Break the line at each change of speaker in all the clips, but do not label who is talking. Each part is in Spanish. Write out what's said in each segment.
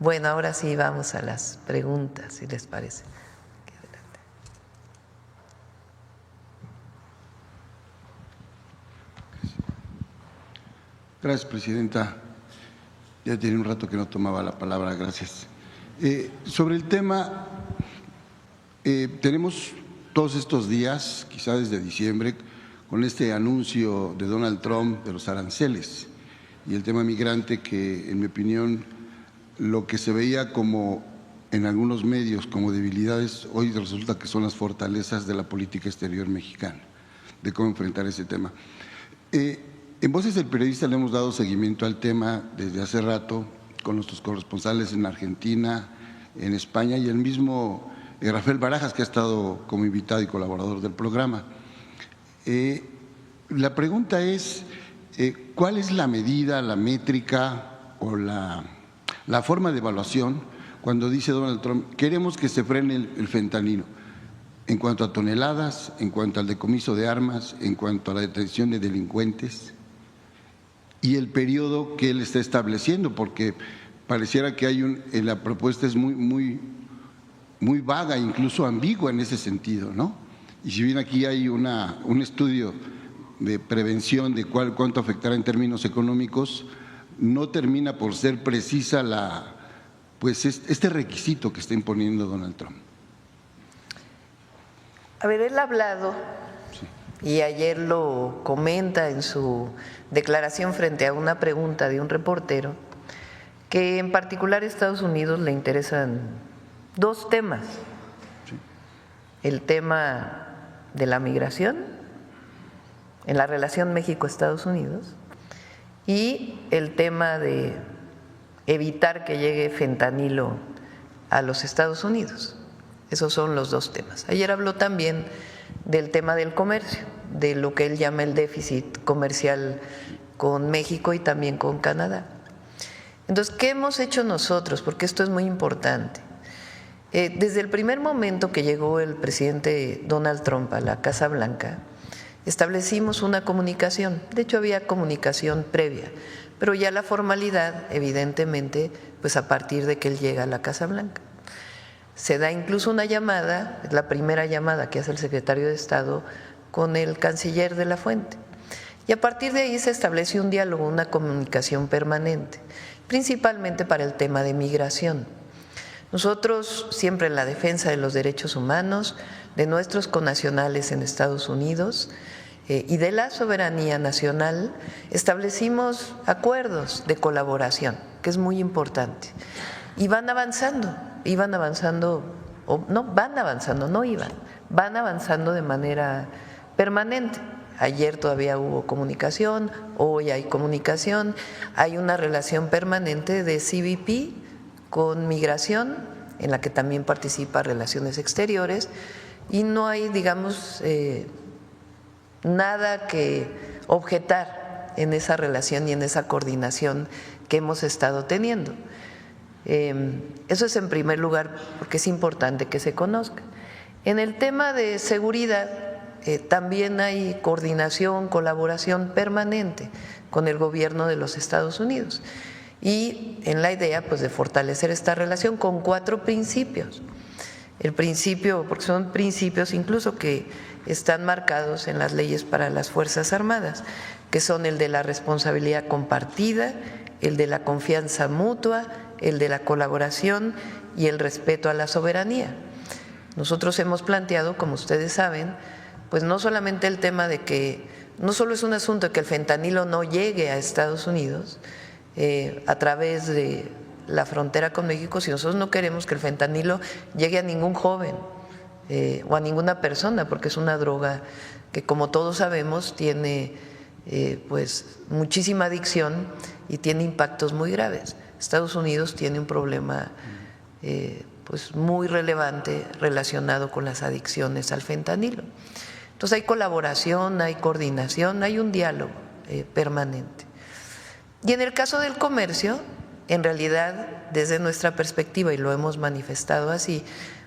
Bueno, ahora sí vamos a las preguntas, si les parece.
Gracias, presidenta. Ya tiene un rato que no tomaba la palabra, gracias. Sobre el tema, tenemos todos estos días, quizá desde diciembre, con este anuncio de Donald Trump de los aranceles y el tema migrante, que en mi opinión lo que se veía como en algunos medios como debilidades, hoy resulta que son las fortalezas de la política exterior mexicana, de cómo enfrentar ese tema. En Voces del Periodista le hemos dado seguimiento al tema desde hace rato con nuestros corresponsales en Argentina, en España y el mismo Rafael Barajas, que ha estado como invitado y colaborador del programa. La pregunta es, ¿cuál es la medida, la métrica o la forma de evaluación cuando dice Donald Trump, queremos que se frene el fentanilo? En cuanto a toneladas, en cuanto al decomiso de armas, en cuanto a la detención de delincuentes y el periodo que él está estableciendo, porque pareciera que hay la propuesta es muy vaga, incluso ambigua en ese sentido, ¿no? Y si bien aquí hay un estudio de prevención de cuánto afectará en términos económicos, no termina por ser precisa este requisito que está imponiendo Donald Trump.
A ver, él ha hablado, y ayer lo comenta en su declaración frente a una pregunta de un reportero, que en particular a Estados Unidos le interesan dos temas: el tema de la migración en la relación México-Estados Unidos y el tema de evitar que llegue fentanilo a los Estados Unidos. Esos son los dos temas. Ayer habló también del tema del comercio, de lo que él llama el déficit comercial con México y también con Canadá. Entonces, ¿qué hemos hecho nosotros? Porque esto es muy importante. Desde el primer momento que llegó el presidente Donald Trump a la Casa Blanca, establecimos una comunicación. De hecho, había comunicación previa, pero ya la formalidad, evidentemente, pues a partir de que él llega a la Casa Blanca. Se da incluso una llamada, es la primera llamada que hace el secretario de Estado con el canciller de la Fuente. Y a partir de ahí se establece un diálogo, una comunicación permanente, principalmente para el tema de migración. Nosotros, siempre en la defensa de los derechos humanos, de nuestros connacionales en Estados Unidos y de la soberanía nacional, establecimos acuerdos de colaboración, que es muy importante. Y van avanzando de manera permanente. Ayer todavía hubo comunicación, hoy hay comunicación, hay una relación permanente de CBP con migración, en la que también participa Relaciones Exteriores, y no hay, digamos, nada que objetar en esa relación y en esa coordinación que hemos estado teniendo. Eso es en primer lugar, porque es importante que se conozca. En el tema de seguridad también hay coordinación, colaboración permanente con el gobierno de los Estados Unidos, y en la idea pues de fortalecer esta relación con 4 principios. El principio, porque son principios incluso que están marcados en las leyes para las Fuerzas Armadas, que son el de la responsabilidad compartida, el de la confianza mutua, el de la colaboración y el respeto a la soberanía. Nosotros hemos planteado, como ustedes saben, pues no solamente el tema de que no solo es un asunto de que el fentanilo no llegue a Estados Unidos a través de la frontera con México, sino nosotros no queremos que el fentanilo llegue a ningún joven o a ninguna persona, porque es una droga que, como todos sabemos, tiene pues muchísima adicción y tiene impactos muy graves. Estados Unidos tiene un problema pues muy relevante relacionado con las adicciones al fentanilo. Entonces hay colaboración, hay coordinación, hay un diálogo permanente. Y en el caso del comercio, en realidad, desde nuestra perspectiva, y lo hemos manifestado así,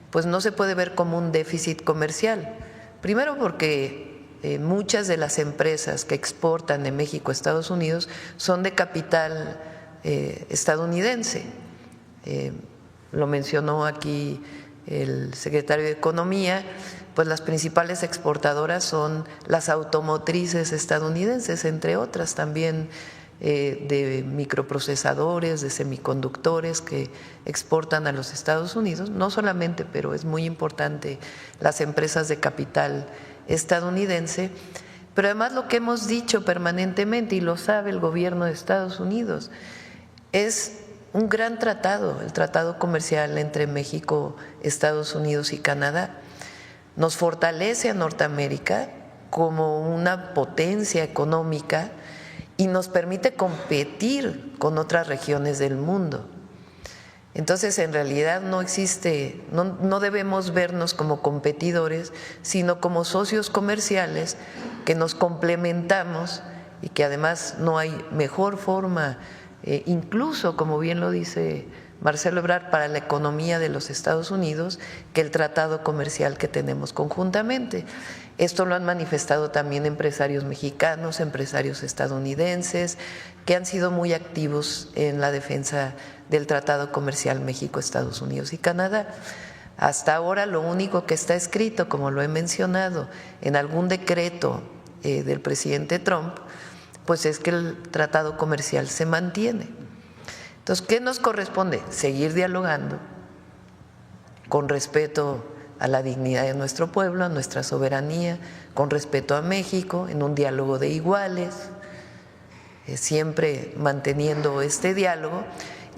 pues no se puede ver como un déficit comercial. Primero porque muchas de las empresas que exportan de México a Estados Unidos son de capital estadounidense. Lo mencionó aquí el secretario de Economía, pues las principales exportadoras son las automotrices estadounidenses, entre otras también de microprocesadores, de semiconductores que exportan a los Estados Unidos, no solamente, pero es muy importante las empresas de capital estadounidense. Pero además lo que hemos dicho permanentemente, y lo sabe el gobierno de Estados Unidos, es un gran tratado, el tratado comercial entre México, Estados Unidos y Canadá. Nos fortalece a Norteamérica como una potencia económica y nos permite competir con otras regiones del mundo. Entonces, en realidad no existe, no debemos vernos como competidores, sino como socios comerciales que nos complementamos y que además no hay mejor forma, incluso, como bien lo dice Marcelo Ebrard, para la economía de los Estados Unidos que el tratado comercial que tenemos conjuntamente. Esto lo han manifestado también empresarios mexicanos, empresarios estadounidenses, que han sido muy activos en la defensa del Tratado Comercial México, Estados Unidos y Canadá. Hasta ahora lo único que está escrito, como lo he mencionado, en algún decreto del presidente Trump, pues es que el tratado comercial se mantiene. Entonces, ¿qué nos corresponde? Seguir dialogando con respeto a la dignidad de nuestro pueblo, a nuestra soberanía, con respeto a México, en un diálogo de iguales, siempre manteniendo este diálogo,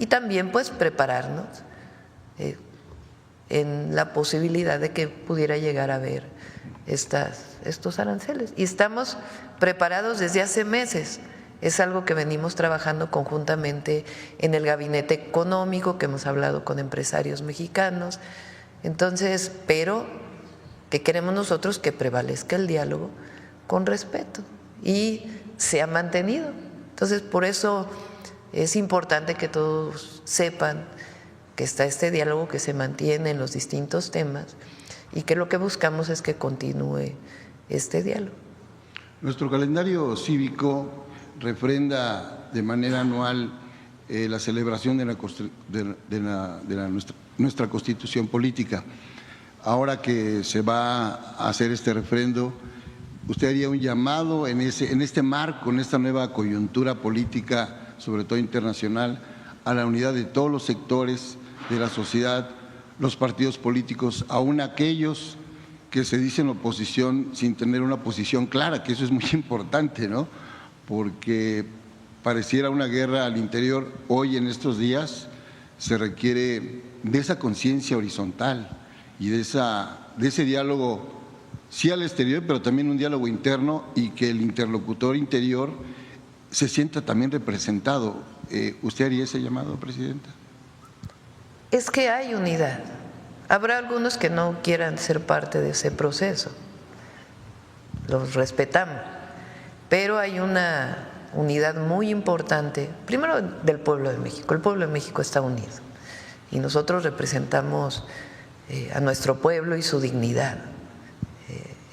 y también pues prepararnos en la posibilidad de que pudiera llegar a haber estos aranceles. Y estamos preparados desde hace meses. Es algo que venimos trabajando conjuntamente en el gabinete económico, que hemos hablado con empresarios mexicanos. Entonces, pero ¿qué queremos nosotros? Que prevalezca el diálogo con respeto y se ha mantenido. Entonces, por eso es importante que todos sepan que está este diálogo que se mantiene en los distintos temas y que lo que buscamos es que continúe este diálogo.
Nuestro calendario cívico refrenda de manera anual la celebración de nuestra Constitución política. Ahora que se va a hacer este refrendo, ¿usted haría un llamado en este marco, en esta nueva coyuntura política, sobre todo internacional, a la unidad de todos los sectores de la sociedad, los partidos políticos, aún aquellos que se dicen oposición sin tener una posición clara, que eso es muy importante, ¿no? Porque pareciera una guerra al interior. Hoy, en estos días, se requiere de esa conciencia horizontal y de ese diálogo, sí al exterior, pero también un diálogo interno, y que el interlocutor interior se sienta también representado. ¿Usted haría ese llamado, Presidenta?
Es que hay unidad. Habrá algunos que no quieran ser parte de ese proceso, los respetamos, pero hay una unidad muy importante, primero del pueblo de México. El pueblo de México está unido y nosotros representamos a nuestro pueblo y su dignidad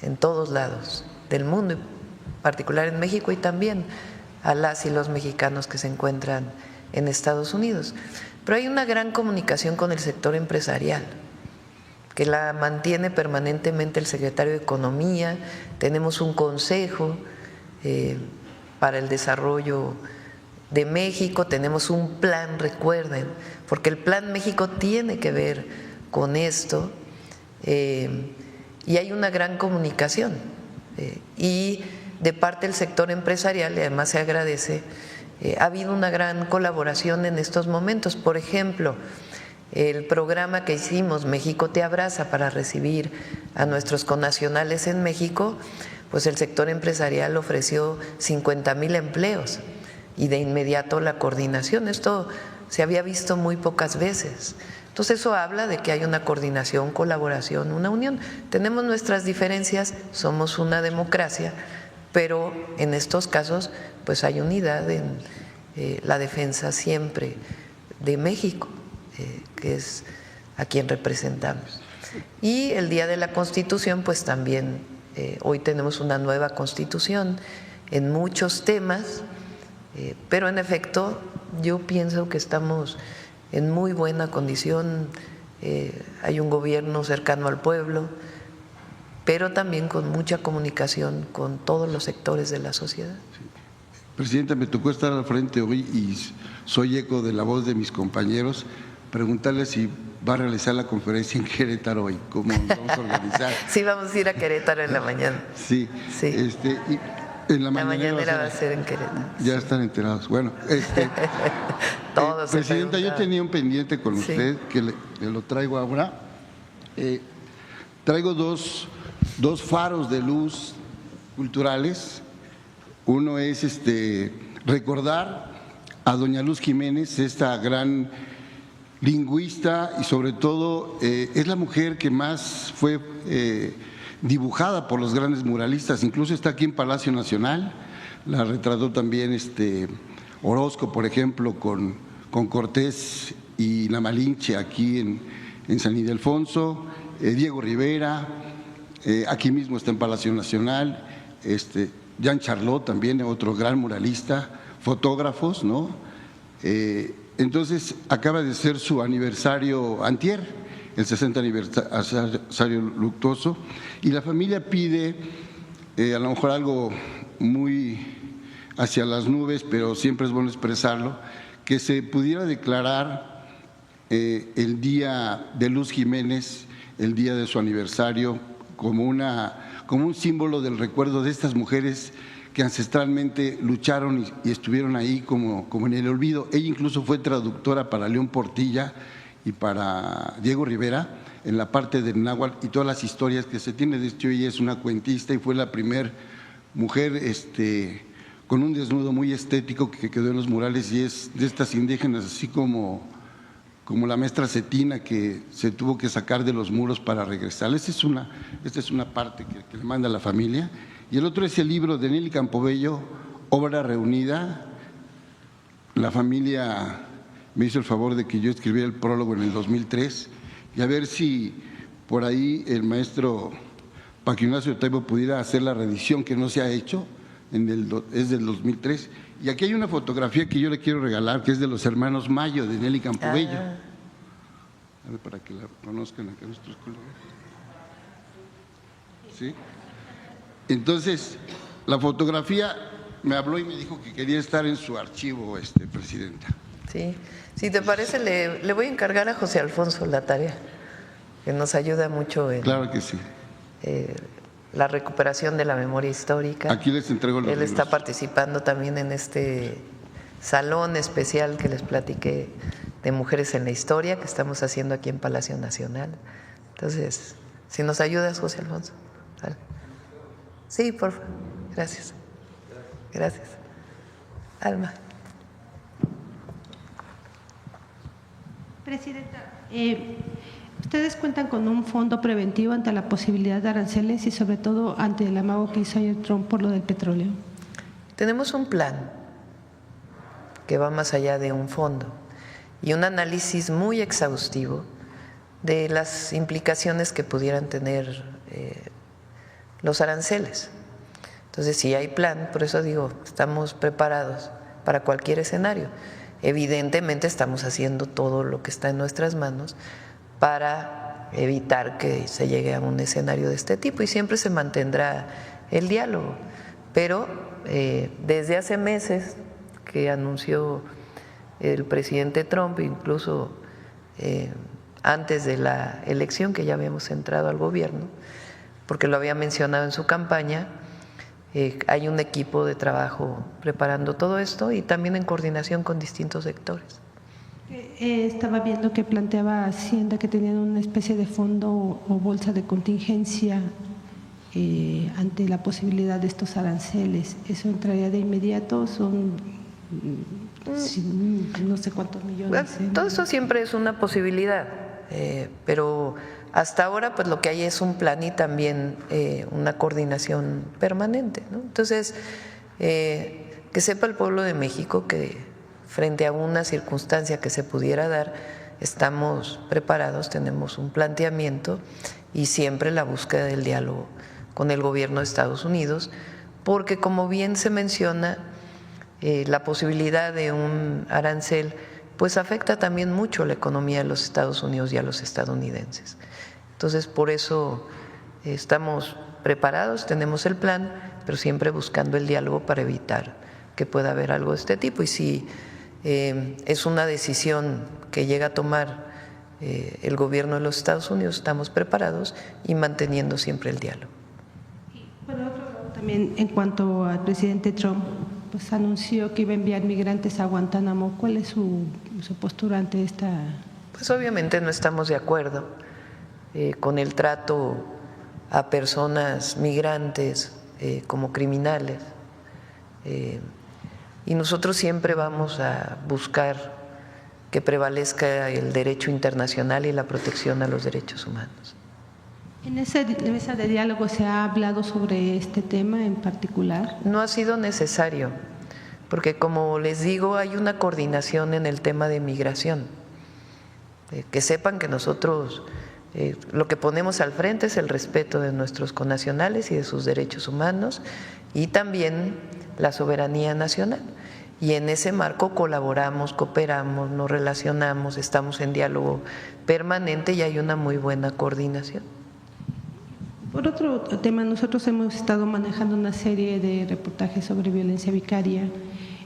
en todos lados del mundo, en particular en México, y también a las y los mexicanos que se encuentran en Estados Unidos. Pero hay una gran comunicación con el sector empresarial, que la mantiene permanentemente el secretario de Economía. Tenemos un consejo para el desarrollo de México, tenemos un plan, recuerden, porque el Plan México tiene que ver con esto, y hay una gran comunicación, y de parte del sector empresarial, y además se agradece, ha habido una gran colaboración en estos momentos. Por ejemplo, el programa que hicimos, México te abraza, para recibir a nuestros connacionales en México, pues el sector empresarial ofreció 50,000 empleos y de inmediato la coordinación. Esto se había visto muy pocas veces. Entonces eso habla de que hay una coordinación, colaboración, una unión. Tenemos nuestras diferencias, somos una democracia, pero en estos casos pues hay unidad en la defensa siempre de México, que es a quien representamos. Y el Día de la Constitución, pues también hoy tenemos una nueva Constitución en muchos temas, pero en efecto yo pienso que estamos en muy buena condición, hay un gobierno cercano al pueblo, pero también con mucha comunicación con todos los sectores de la sociedad.
Presidenta, me tocó estar al frente hoy y soy eco de la voz de mis compañeros. Preguntarle si va a realizar la conferencia en Querétaro hoy, cómo nos vamos a organizar.
Sí, vamos a ir a Querétaro en la mañana.
Sí,
sí.
Y en la mañanera
va a ser en Querétaro.
Ya están enterados. Bueno,
todos.
Presidenta, yo tenía un pendiente con usted que le lo traigo ahora. Traigo dos faros de luz culturales. Uno es recordar a doña Luz Jiménez, esta gran lingüista y sobre todo es la mujer que más fue dibujada por los grandes muralistas, incluso está aquí en Palacio Nacional, la retrató también Orozco, por ejemplo, con Cortés y la Malinche aquí en San Ildefonso, Diego Rivera, aquí mismo está en Palacio Nacional, Jean Charlot también, otro gran muralista, fotógrafos, ¿no? Entonces acaba de ser su aniversario antier, el 60 aniversario luctuoso, y la familia pide, a lo mejor algo muy hacia las nubes, pero siempre es bueno expresarlo, que se pudiera declarar el Día de Luz Jiménez, el día de su aniversario, como un símbolo del recuerdo de estas mujeres que ancestralmente lucharon y estuvieron ahí como en el olvido. Ella incluso fue traductora para León Portilla y para Diego Rivera en la parte del náhuatl y todas las historias que se tiene. De hecho, ella es una cuentista y fue la primera mujer con un desnudo muy estético que quedó en los murales, y es de estas indígenas, así como la maestra Cetina, que se tuvo que sacar de los muros para regresar. Esta es una parte que le manda a la familia. Y el otro es el libro de Nelly Campobello, Obra Reunida. La familia me hizo el favor de que yo escribiera el prólogo en el 2003, y a ver si por ahí el maestro Paco Ignacio Taibo pudiera hacer la reedición que no se ha hecho, es del 2003. Y aquí hay una fotografía que yo le quiero regalar, que es de los hermanos Mayo, de Nelly Campobello. A ver, para que la conozcan acá nuestros colegas. ¿Sí? Entonces, la fotografía me habló y me dijo que quería estar en su archivo, Presidenta.
Sí, si te parece, le voy a encargar a José Alfonso la tarea, que nos ayuda mucho en…
Claro que sí.
La recuperación de la memoria histórica.
Aquí les entrego los
Él
libros.
está participando también en este salón especial que les platiqué de Mujeres en la Historia, que estamos haciendo aquí en Palacio Nacional. Entonces, si nos ayudas, José Alfonso. ¿Vale? Sí, por favor. Gracias. Gracias. Alma.
Presidenta, ustedes cuentan con un fondo preventivo ante la posibilidad de aranceles y sobre todo ante el amago que hizo ayer Trump por lo del petróleo.
Tenemos un plan que va más allá de un fondo y un análisis muy exhaustivo de las implicaciones que pudieran tener los aranceles. Entonces, sí hay plan, por eso digo, estamos preparados para cualquier escenario. Evidentemente estamos haciendo todo lo que está en nuestras manos para evitar que se llegue a un escenario de este tipo, y siempre se mantendrá el diálogo. Pero desde hace meses que anunció el presidente Trump, incluso antes de la elección, que ya habíamos entrado al gobierno, porque lo había mencionado en su campaña, hay un equipo de trabajo preparando todo esto y también en coordinación con distintos sectores.
Estaba viendo que planteaba Hacienda que tenían una especie de fondo o bolsa de contingencia ante la posibilidad de estos aranceles. ¿Eso entraría de inmediato? Son no sé cuántos millones.
Todo eso siempre es una posibilidad, pero hasta ahora pues lo que hay es un plan y también una coordinación permanente, ¿no? Entonces, que sepa el pueblo de México que frente a una circunstancia que se pudiera dar, estamos preparados, tenemos un planteamiento y siempre la búsqueda del diálogo con el gobierno de Estados Unidos, porque como bien se menciona, la posibilidad de un arancel pues afecta también mucho la economía de los Estados Unidos y a los estadounidenses. Entonces, por eso estamos preparados, tenemos el plan, pero siempre buscando el diálogo para evitar que pueda haber algo de este tipo. Y si es una decisión que llega a tomar el gobierno de los Estados Unidos, estamos preparados y manteniendo siempre el diálogo.
Por otro lado, también en cuanto al presidente Trump, pues anunció que iba a enviar migrantes a Guantánamo. ¿Cuál es su postura ante esta?
Pues obviamente no estamos de acuerdo con el trato a personas migrantes como criminales. Y nosotros siempre vamos a buscar que prevalezca el derecho internacional y la protección a los derechos humanos.
¿En esa mesa de diálogo se ha hablado sobre este tema en particular?
No ha sido necesario, porque como les digo, hay una coordinación en el tema de migración. Que sepan que nosotros lo que ponemos al frente es el respeto de nuestros connacionales y de sus derechos humanos y también la soberanía nacional. Y en ese marco colaboramos, cooperamos, nos relacionamos, estamos en diálogo permanente y hay una muy buena coordinación.
Por otro tema, nosotros hemos estado manejando una serie de reportajes sobre violencia vicaria.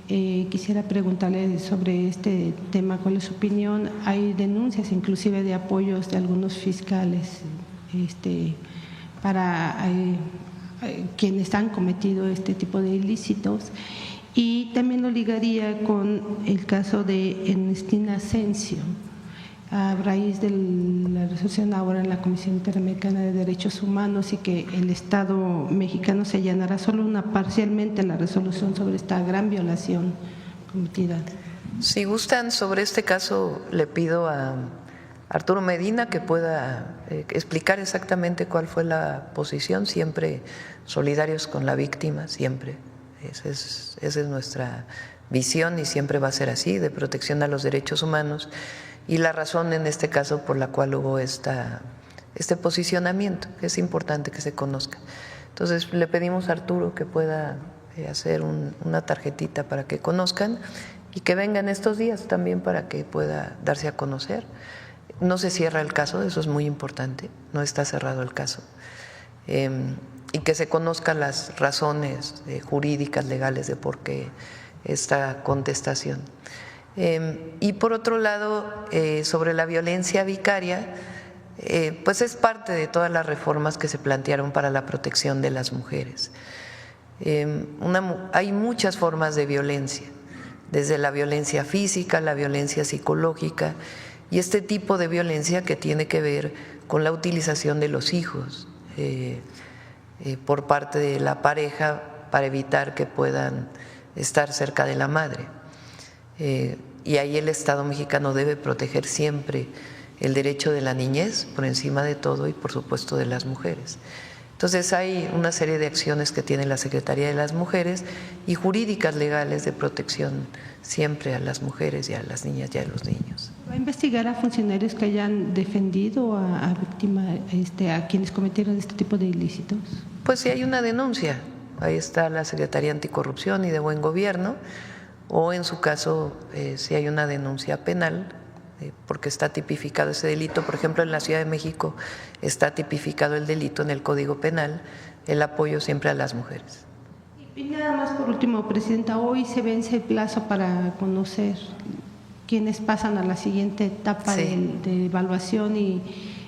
Quisiera preguntarle sobre este tema, ¿cuál es su opinión? Hay denuncias inclusive de apoyos de algunos fiscales para quienes han cometido este tipo de ilícitos. Y también lo ligaría con el caso de Ernestina Asensio, a raíz de la resolución ahora en la Comisión Interamericana de Derechos Humanos y que el Estado mexicano se allanará solo parcialmente la resolución sobre esta gran violación cometida.
Si gustan, sobre este caso le pido a Arturo Medina que pueda explicar exactamente cuál fue la posición, siempre solidarios con la víctima, siempre. Esa es nuestra visión y siempre va a ser así, de protección a los derechos humanos y la razón en este caso por la cual hubo este posicionamiento, que es importante que se conozca. Entonces le pedimos a Arturo que pueda hacer una tarjetita para que conozcan y que vengan estos días también para que pueda darse a conocer. No se cierra el caso, eso es muy importante, no está cerrado el caso. Y que se conozcan las razones jurídicas, legales de por qué esta contestación. Y por otro lado, sobre la violencia vicaria, pues es parte de todas las reformas que se plantearon para la protección de las mujeres. Hay muchas formas de violencia, desde la violencia física, la violencia psicológica y este tipo de violencia que tiene que ver con la utilización de los hijos por parte de la pareja para evitar que puedan estar cerca de la madre. Y ahí el Estado mexicano debe proteger siempre el derecho de la niñez por encima de todo y por supuesto de las mujeres. Entonces hay una serie de acciones que tiene la Secretaría de las Mujeres y jurídicas legales de protección siempre a las mujeres y a las niñas y a los niños.
¿Va a investigar a funcionarios que hayan defendido a víctimas, a quienes cometieron este tipo de ilícitos?
Pues si hay una denuncia, ahí está la Secretaría Anticorrupción y de Buen Gobierno, o en su caso si hay una denuncia penal, porque está tipificado ese delito. Por ejemplo, en la Ciudad de México está tipificado el delito en el Código Penal, el apoyo siempre a las mujeres.
Y nada más por último, Presidenta, hoy se vence el plazo para conocer quienes pasan a la siguiente etapa de evaluación y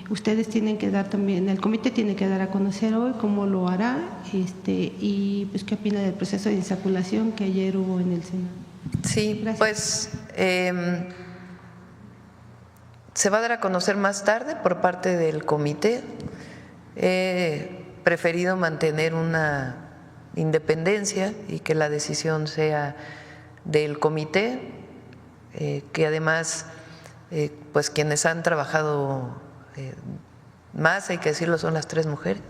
ustedes tienen que dar también, el comité tiene que dar a conocer hoy cómo lo hará y pues qué opina del proceso de insaculación que ayer hubo en el Senado.
Sí, gracias. Pues se va a dar a conocer más tarde por parte del comité. He preferido mantener una independencia y que la decisión sea del comité, que además pues quienes han trabajado más, hay que decirlo, son las 3 mujeres,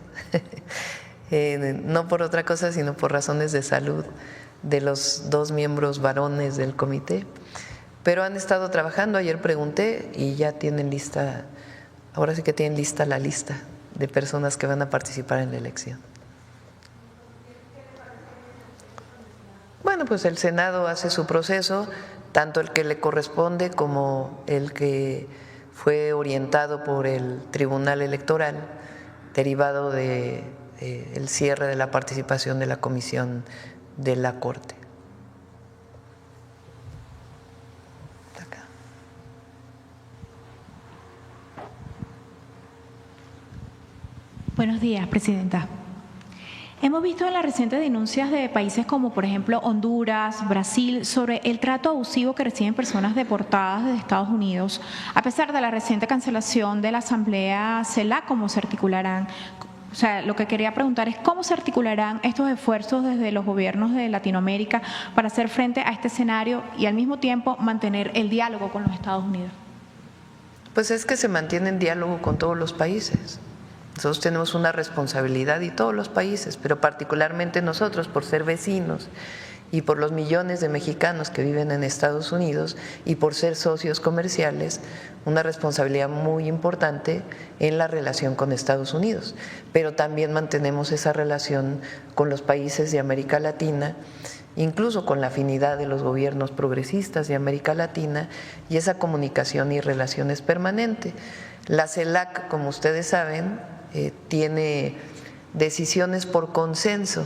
no por otra cosa sino por razones de salud de los 2 miembros varones del comité. Pero han estado trabajando, ayer pregunté y ya tienen lista, ahora sí que tienen lista la lista de personas que van a participar en la elección. Bueno, pues el Senado hace su proceso, tanto el que le corresponde como el que fue orientado por el Tribunal Electoral, derivado de el cierre de la participación de la Comisión de la Corte. Acá.
Buenos días, Presidenta. Hemos visto en las recientes denuncias de países como, por ejemplo, Honduras, Brasil, sobre el trato abusivo que reciben personas deportadas desde Estados Unidos, a pesar de la reciente cancelación de la Asamblea CELAC. ¿Cómo se articularán? O sea, lo que quería preguntar es cómo se articularán estos esfuerzos desde los gobiernos de Latinoamérica para hacer frente a este escenario y al mismo tiempo mantener el diálogo con los Estados Unidos.
Pues es que se mantiene en diálogo con todos los países. Nosotros tenemos una responsabilidad, y todos los países, pero particularmente nosotros, por ser vecinos y por los millones de mexicanos que viven en Estados Unidos y por ser socios comerciales, una responsabilidad muy importante en la relación con Estados Unidos. Pero también mantenemos esa relación con los países de América Latina, incluso con la afinidad de los gobiernos progresistas de América Latina, y esa comunicación y relación es permanente. La CELAC, como ustedes saben, tiene decisiones por consenso.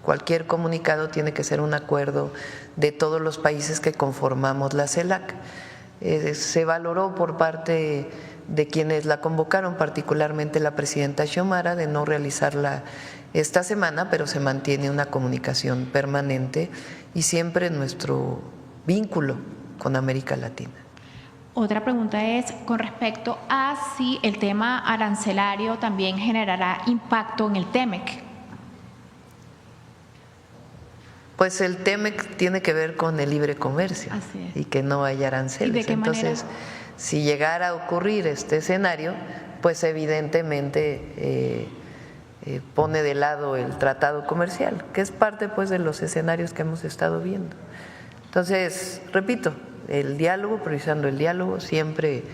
Cualquier comunicado tiene que ser un acuerdo de todos los países que conformamos la CELAC. Se valoró por parte de quienes la convocaron, particularmente la presidenta Xiomara, de no realizarla esta semana, pero se mantiene una comunicación permanente y siempre nuestro vínculo con América Latina.
Otra pregunta es con respecto a si el tema arancelario también generará impacto en el TEMEC.
Pues el TEMEC tiene que ver con el libre comercio y que no haya aranceles.
¿Y de qué
Entonces, si llegara a ocurrir este escenario, pues evidentemente pone de lado el tratado comercial, que es parte pues de los escenarios que hemos estado viendo. Entonces, repito, el diálogo, priorizando el diálogo, siempre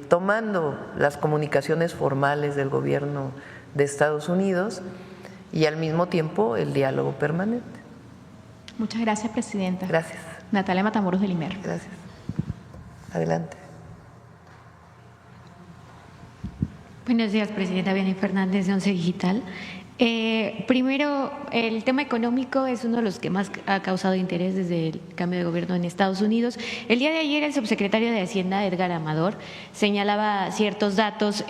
tomando las comunicaciones formales del gobierno de Estados Unidos y al mismo tiempo el diálogo permanente.
Muchas gracias, Presidenta.
Gracias.
Natalia Matamoros del IMER.
Gracias. Adelante.
Buenos días, Presidenta. Vianney Fernández, de Once Digital. Primero, el tema económico es uno de los que más ha causado interés desde el cambio de gobierno en Estados Unidos. El día de ayer el subsecretario de Hacienda, Edgar Amador, señalaba ciertos datos,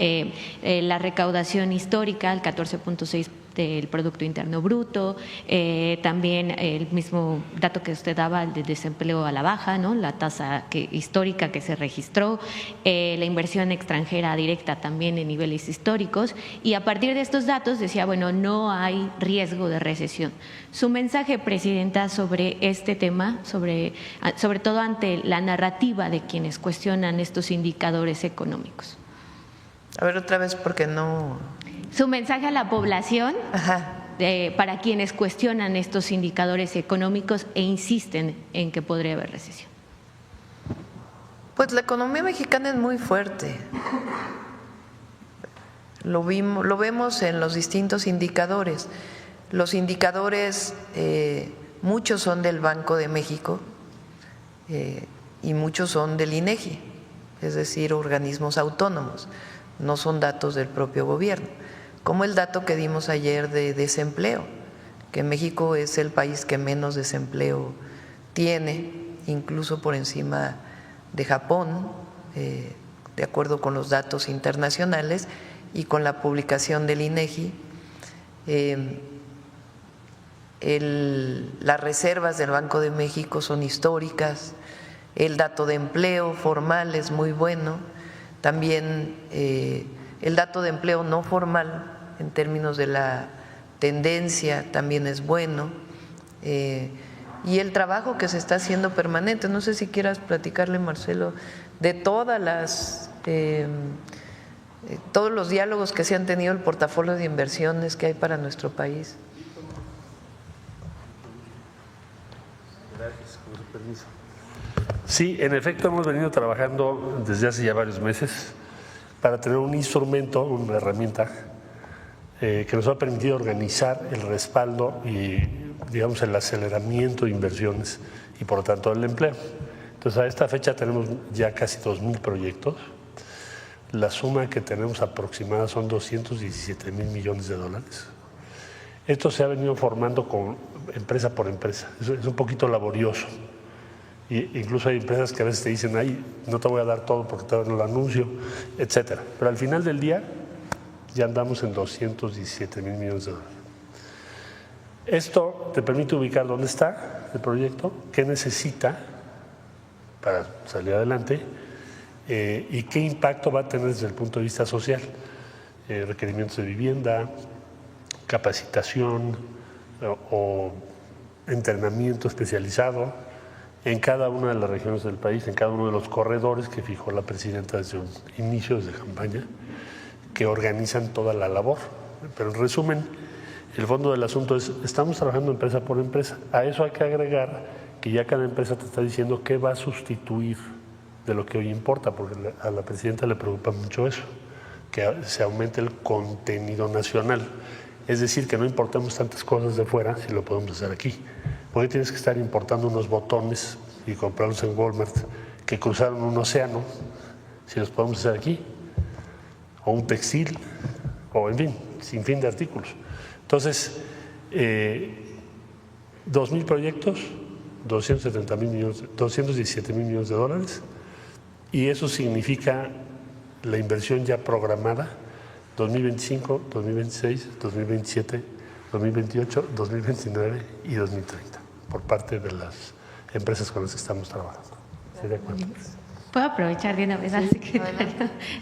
la recaudación histórica, el 14.6% del Producto Interno Bruto, también el mismo dato que usted daba, el de desempleo a la baja, ¿no? La tasa histórica que se registró, la inversión extranjera directa también en niveles históricos, y a partir de estos datos decía, bueno, no hay riesgo de recesión. Su mensaje, Presidenta, sobre este tema, sobre todo ante la narrativa de quienes cuestionan estos indicadores económicos.
A ver, otra vez, porque no…
Su mensaje a la población, para quienes cuestionan estos indicadores económicos e insisten en que podría haber recesión.
Pues la economía mexicana es muy fuerte. Lo vemos en los distintos indicadores. Los indicadores, muchos son del Banco de México y muchos son del INEGI, es decir, organismos autónomos, no son datos del propio gobierno. Como el dato que dimos ayer de desempleo, que México es el país que menos desempleo tiene, incluso por encima de Japón, de acuerdo con los datos internacionales y con la publicación del INEGI. Las reservas del Banco de México son históricas, el dato de empleo formal es muy bueno, también el dato de empleo no formal en términos de la tendencia también es bueno, y el trabajo que se está haciendo permanente. No sé si quieras platicarle, Marcelo, de todos los diálogos que se han tenido, el portafolio de inversiones que hay para nuestro país.
Gracias, con su permiso. Sí, en efecto hemos venido trabajando desde hace ya varios meses para tener un instrumento, una herramienta que nos ha permitido organizar el respaldo y digamos, el aceleramiento de inversiones y por lo tanto el empleo. Entonces a esta fecha tenemos ya casi 2,000 proyectos. La suma que tenemos aproximada son 217,000 millones de dólares. Esto se ha venido formando con empresa por empresa. Es un poquito laborioso. Y incluso hay empresas que a veces te dicen, ay, no te voy a dar todo porque todavía no lo anuncio, etcétera. Pero al final del día ya andamos en 217,000 millones de dólares. Esto te permite ubicar dónde está el proyecto, qué necesita para salir adelante y qué impacto va a tener desde el punto de vista social. Requerimientos de vivienda, capacitación o entrenamiento especializado en cada una de las regiones del país, en cada uno de los corredores que fijó la presidenta desde un inicio, desde campaña, que organizan toda la labor. Pero en resumen, el fondo del asunto es, estamos trabajando empresa por empresa. A eso hay que agregar que ya cada empresa te está diciendo qué va a sustituir de lo que hoy importa, porque a la presidenta le preocupa mucho eso, que se aumente el contenido nacional. Es decir, que no importemos tantas cosas de fuera si lo podemos hacer aquí. Porque tienes que estar importando unos botones y comprarlos en Walmart que cruzaron un océano, si los podemos hacer aquí, o un textil, o en fin, sin fin de artículos. Entonces, 2,000 proyectos, 217,000 millones de dólares, y eso significa la inversión ya programada 2025, 2026, 2027, 2028, 2029 y 2030 por parte de las empresas con las que estamos trabajando. ¿Sí de acuerdo?
¿Puedo aprovechar de una vez al secretario?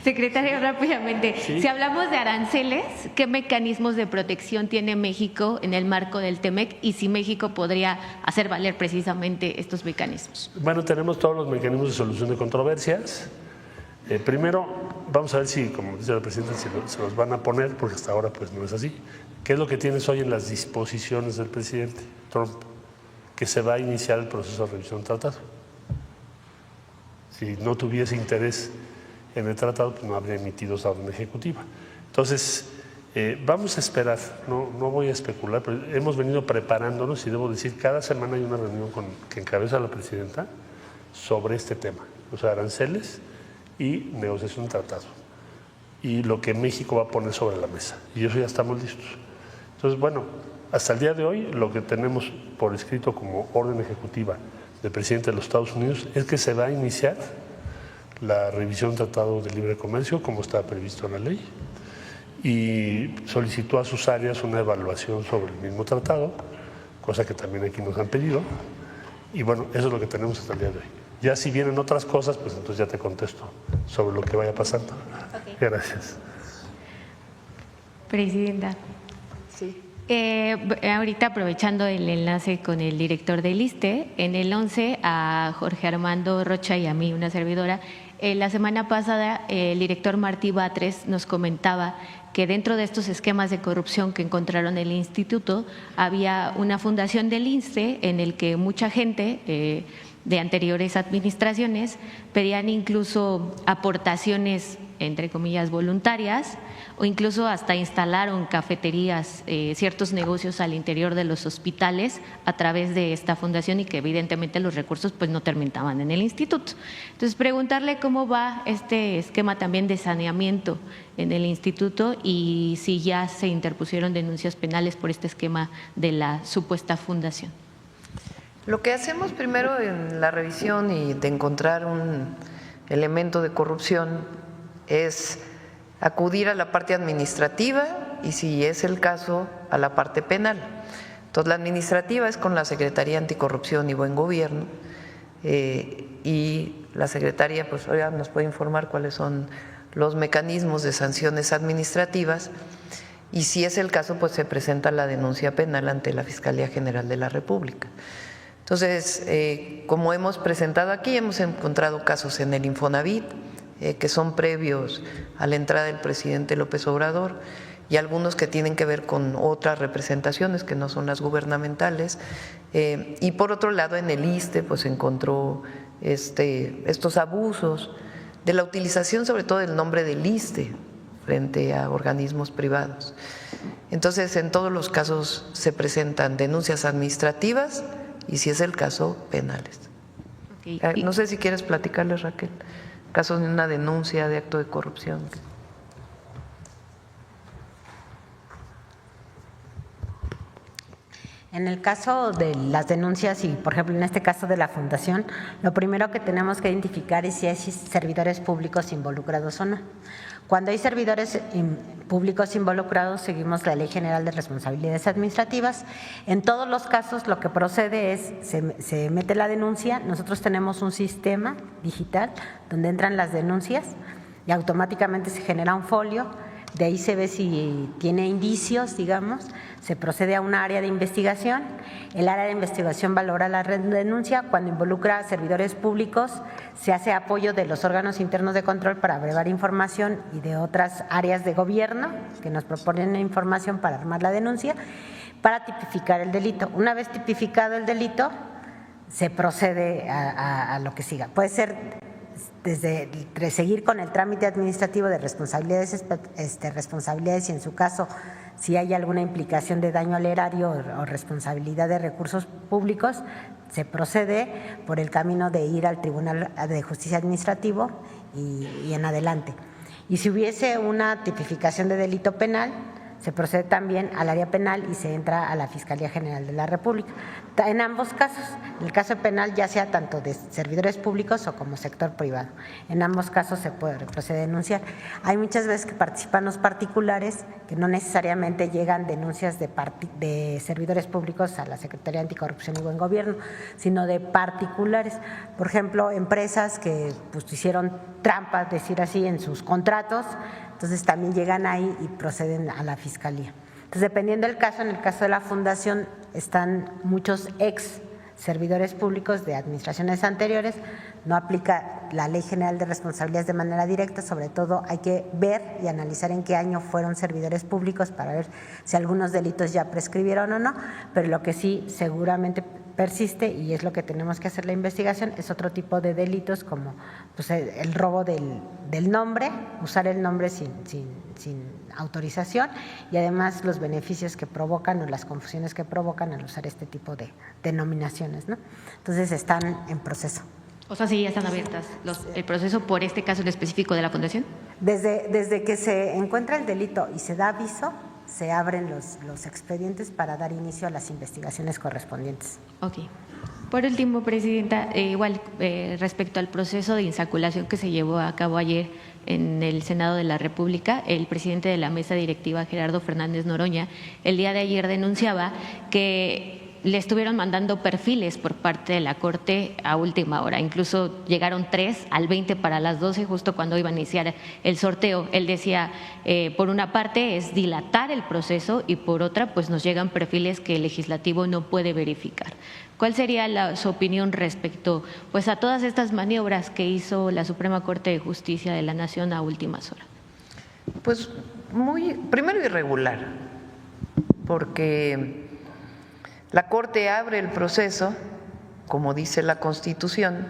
Secretario, rápidamente.
Sí.
Si hablamos de aranceles, ¿qué mecanismos de protección tiene México en el marco del TEMEC y si México podría hacer valer precisamente estos mecanismos?
Bueno, tenemos todos los mecanismos de solución de controversias. Primero, vamos a ver si, como dice la presidenta, si se los van a poner, porque hasta ahora pues no es así. ¿Qué es lo que tienes hoy en las disposiciones del presidente Trump? Que se va a iniciar el proceso de revisión del tratado. Si no tuviese interés en el tratado, pues no habría emitido esa orden ejecutiva. Entonces, vamos a esperar, no voy a especular, pero hemos venido preparándonos y debo decir, cada semana hay una reunión que encabeza la presidenta sobre este tema, los aranceles y negociación del tratado y lo que México va a poner sobre la mesa. Y eso ya estamos listos. Entonces, bueno, hasta el día de hoy lo que tenemos por escrito como orden ejecutiva del presidente de los Estados Unidos es que se va a iniciar la revisión del Tratado de Libre Comercio como está previsto en la ley y solicitó a sus áreas una evaluación sobre el mismo tratado, cosa que también aquí nos han pedido y bueno, eso es lo que tenemos hasta el día de hoy. Ya si vienen otras cosas, pues entonces ya te contesto sobre lo que vaya pasando. Okay. Gracias.
Presidenta.
Sí.
Ahorita aprovechando el enlace con el director del ISSSTE, en el 11 a Jorge Armando Rocha y a mí, una servidora, la semana pasada el director Martí Batres nos comentaba que dentro de estos esquemas de corrupción que encontraron en el instituto había una fundación del ISSSTE en el que mucha gente de anteriores administraciones pedían incluso aportaciones entre comillas voluntarias o incluso hasta instalaron cafeterías, ciertos negocios al interior de los hospitales a través de esta fundación y que evidentemente los recursos pues no terminaban en el instituto. Entonces preguntarle cómo va este esquema también de saneamiento en el instituto y si ya se interpusieron denuncias penales por este esquema de la supuesta fundación.
Lo que hacemos primero en la revisión y de encontrar un elemento de corrupción es acudir a la parte administrativa y, si es el caso, a la parte penal. Entonces, la administrativa es con la Secretaría Anticorrupción y Buen Gobierno y la Secretaría pues ahora nos puede informar cuáles son los mecanismos de sanciones administrativas y, si es el caso, pues se presenta la denuncia penal ante la Fiscalía General de la República. Entonces, como hemos presentado aquí, hemos encontrado casos en el Infonavit, que son previos a la entrada del presidente López Obrador y algunos que tienen que ver con otras representaciones que no son las gubernamentales. Y por otro lado, en el ISSSTE pues encontró estos abusos de la utilización sobre todo del nombre del ISSSTE frente a organismos privados. Entonces, en todos los casos se presentan denuncias administrativas y, si es el caso, penales.
Okay.
No sé si quieres platicarles, Raquel, casos de una denuncia de acto de corrupción.
En el caso de las denuncias y, por ejemplo, en este caso de la Fundación, lo primero que tenemos que identificar es si hay servidores públicos involucrados o no. Cuando hay servidores públicos involucrados, seguimos la Ley General de Responsabilidades Administrativas. En todos los casos, lo que procede es, se mete la denuncia, nosotros tenemos un sistema digital donde entran las denuncias y automáticamente se genera un folio. De ahí se ve si tiene indicios, digamos, se procede a un área de investigación. El área de investigación valora la denuncia. Cuando involucra a servidores públicos, se hace apoyo de los órganos internos de control para brevar información y de otras áreas de gobierno que nos proponen información para armar la denuncia, para tipificar el delito. Una vez tipificado el delito, se procede a lo que siga. Puede ser desde seguir con el trámite administrativo de responsabilidades y, en su caso, si hay alguna implicación de daño al erario o responsabilidad de recursos públicos, se procede por el camino de ir al Tribunal de Justicia Administrativo y en adelante. Y si hubiese una tipificación de delito penal, se procede también al área penal y se entra a la Fiscalía General de la República. En ambos casos, en el caso penal, ya sea tanto de servidores públicos o como sector privado, en ambos casos se procede a denunciar. Hay muchas veces que participan los particulares, que no necesariamente llegan denuncias de servidores públicos a la Secretaría Anticorrupción y Buen Gobierno, sino de particulares. Por ejemplo, empresas que pues hicieron trampas, decir así, en sus contratos. Entonces también llegan ahí y proceden a la Fiscalía. Entonces, dependiendo del caso, en el caso de la Fundación están muchos ex servidores públicos de administraciones anteriores, no aplica la Ley General de Responsabilidades de manera directa, sobre todo hay que ver y analizar en qué año fueron servidores públicos para ver si algunos delitos ya prescribieron o no, pero lo que sí seguramente persiste y es lo que tenemos que hacer la investigación es otro tipo de delitos como pues, el robo del nombre, usar el nombre sin autorización y además los beneficios que provocan o las confusiones que provocan al usar este tipo de denominaciones, ¿no? Entonces están en proceso.
O sea, sí, ya están abiertas el proceso por este caso en específico de la Fundación.
Desde que se encuentra el delito y se da aviso, se abren los expedientes para dar inicio a las investigaciones correspondientes.
Ok. Por último, Presidenta, igual respecto al proceso de insaculación que se llevó a cabo ayer en el Senado de la República, el presidente de la mesa directiva, Gerardo Fernández Noroña, el día de ayer denunciaba que le estuvieron mandando perfiles por parte de la Corte a última hora. Incluso llegaron 3 al 20 para las 12, justo cuando iban a iniciar el sorteo. Él decía, por una parte es dilatar el proceso y por otra pues nos llegan perfiles que el legislativo no puede verificar. ¿Cuál sería su opinión respecto pues a todas estas maniobras que hizo la Suprema Corte de Justicia de la Nación a últimas horas?
Pues primero irregular, porque la Corte abre el proceso, como dice la Constitución,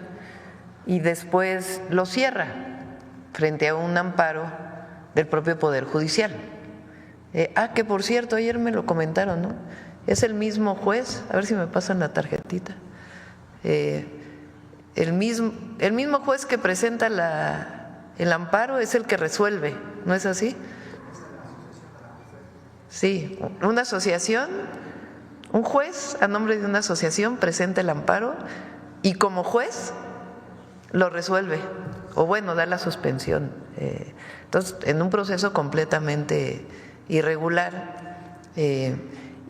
y después lo cierra frente a un amparo del propio Poder Judicial. Que por cierto, ayer me lo comentaron, ¿no? Es el mismo juez, a ver si me pasan la tarjetita, el mismo juez que presenta el amparo es el que resuelve, ¿no es así? Sí, una asociación, un juez a nombre de una asociación presenta el amparo y como juez lo resuelve, o bueno, da la suspensión. Entonces, en un proceso completamente irregular.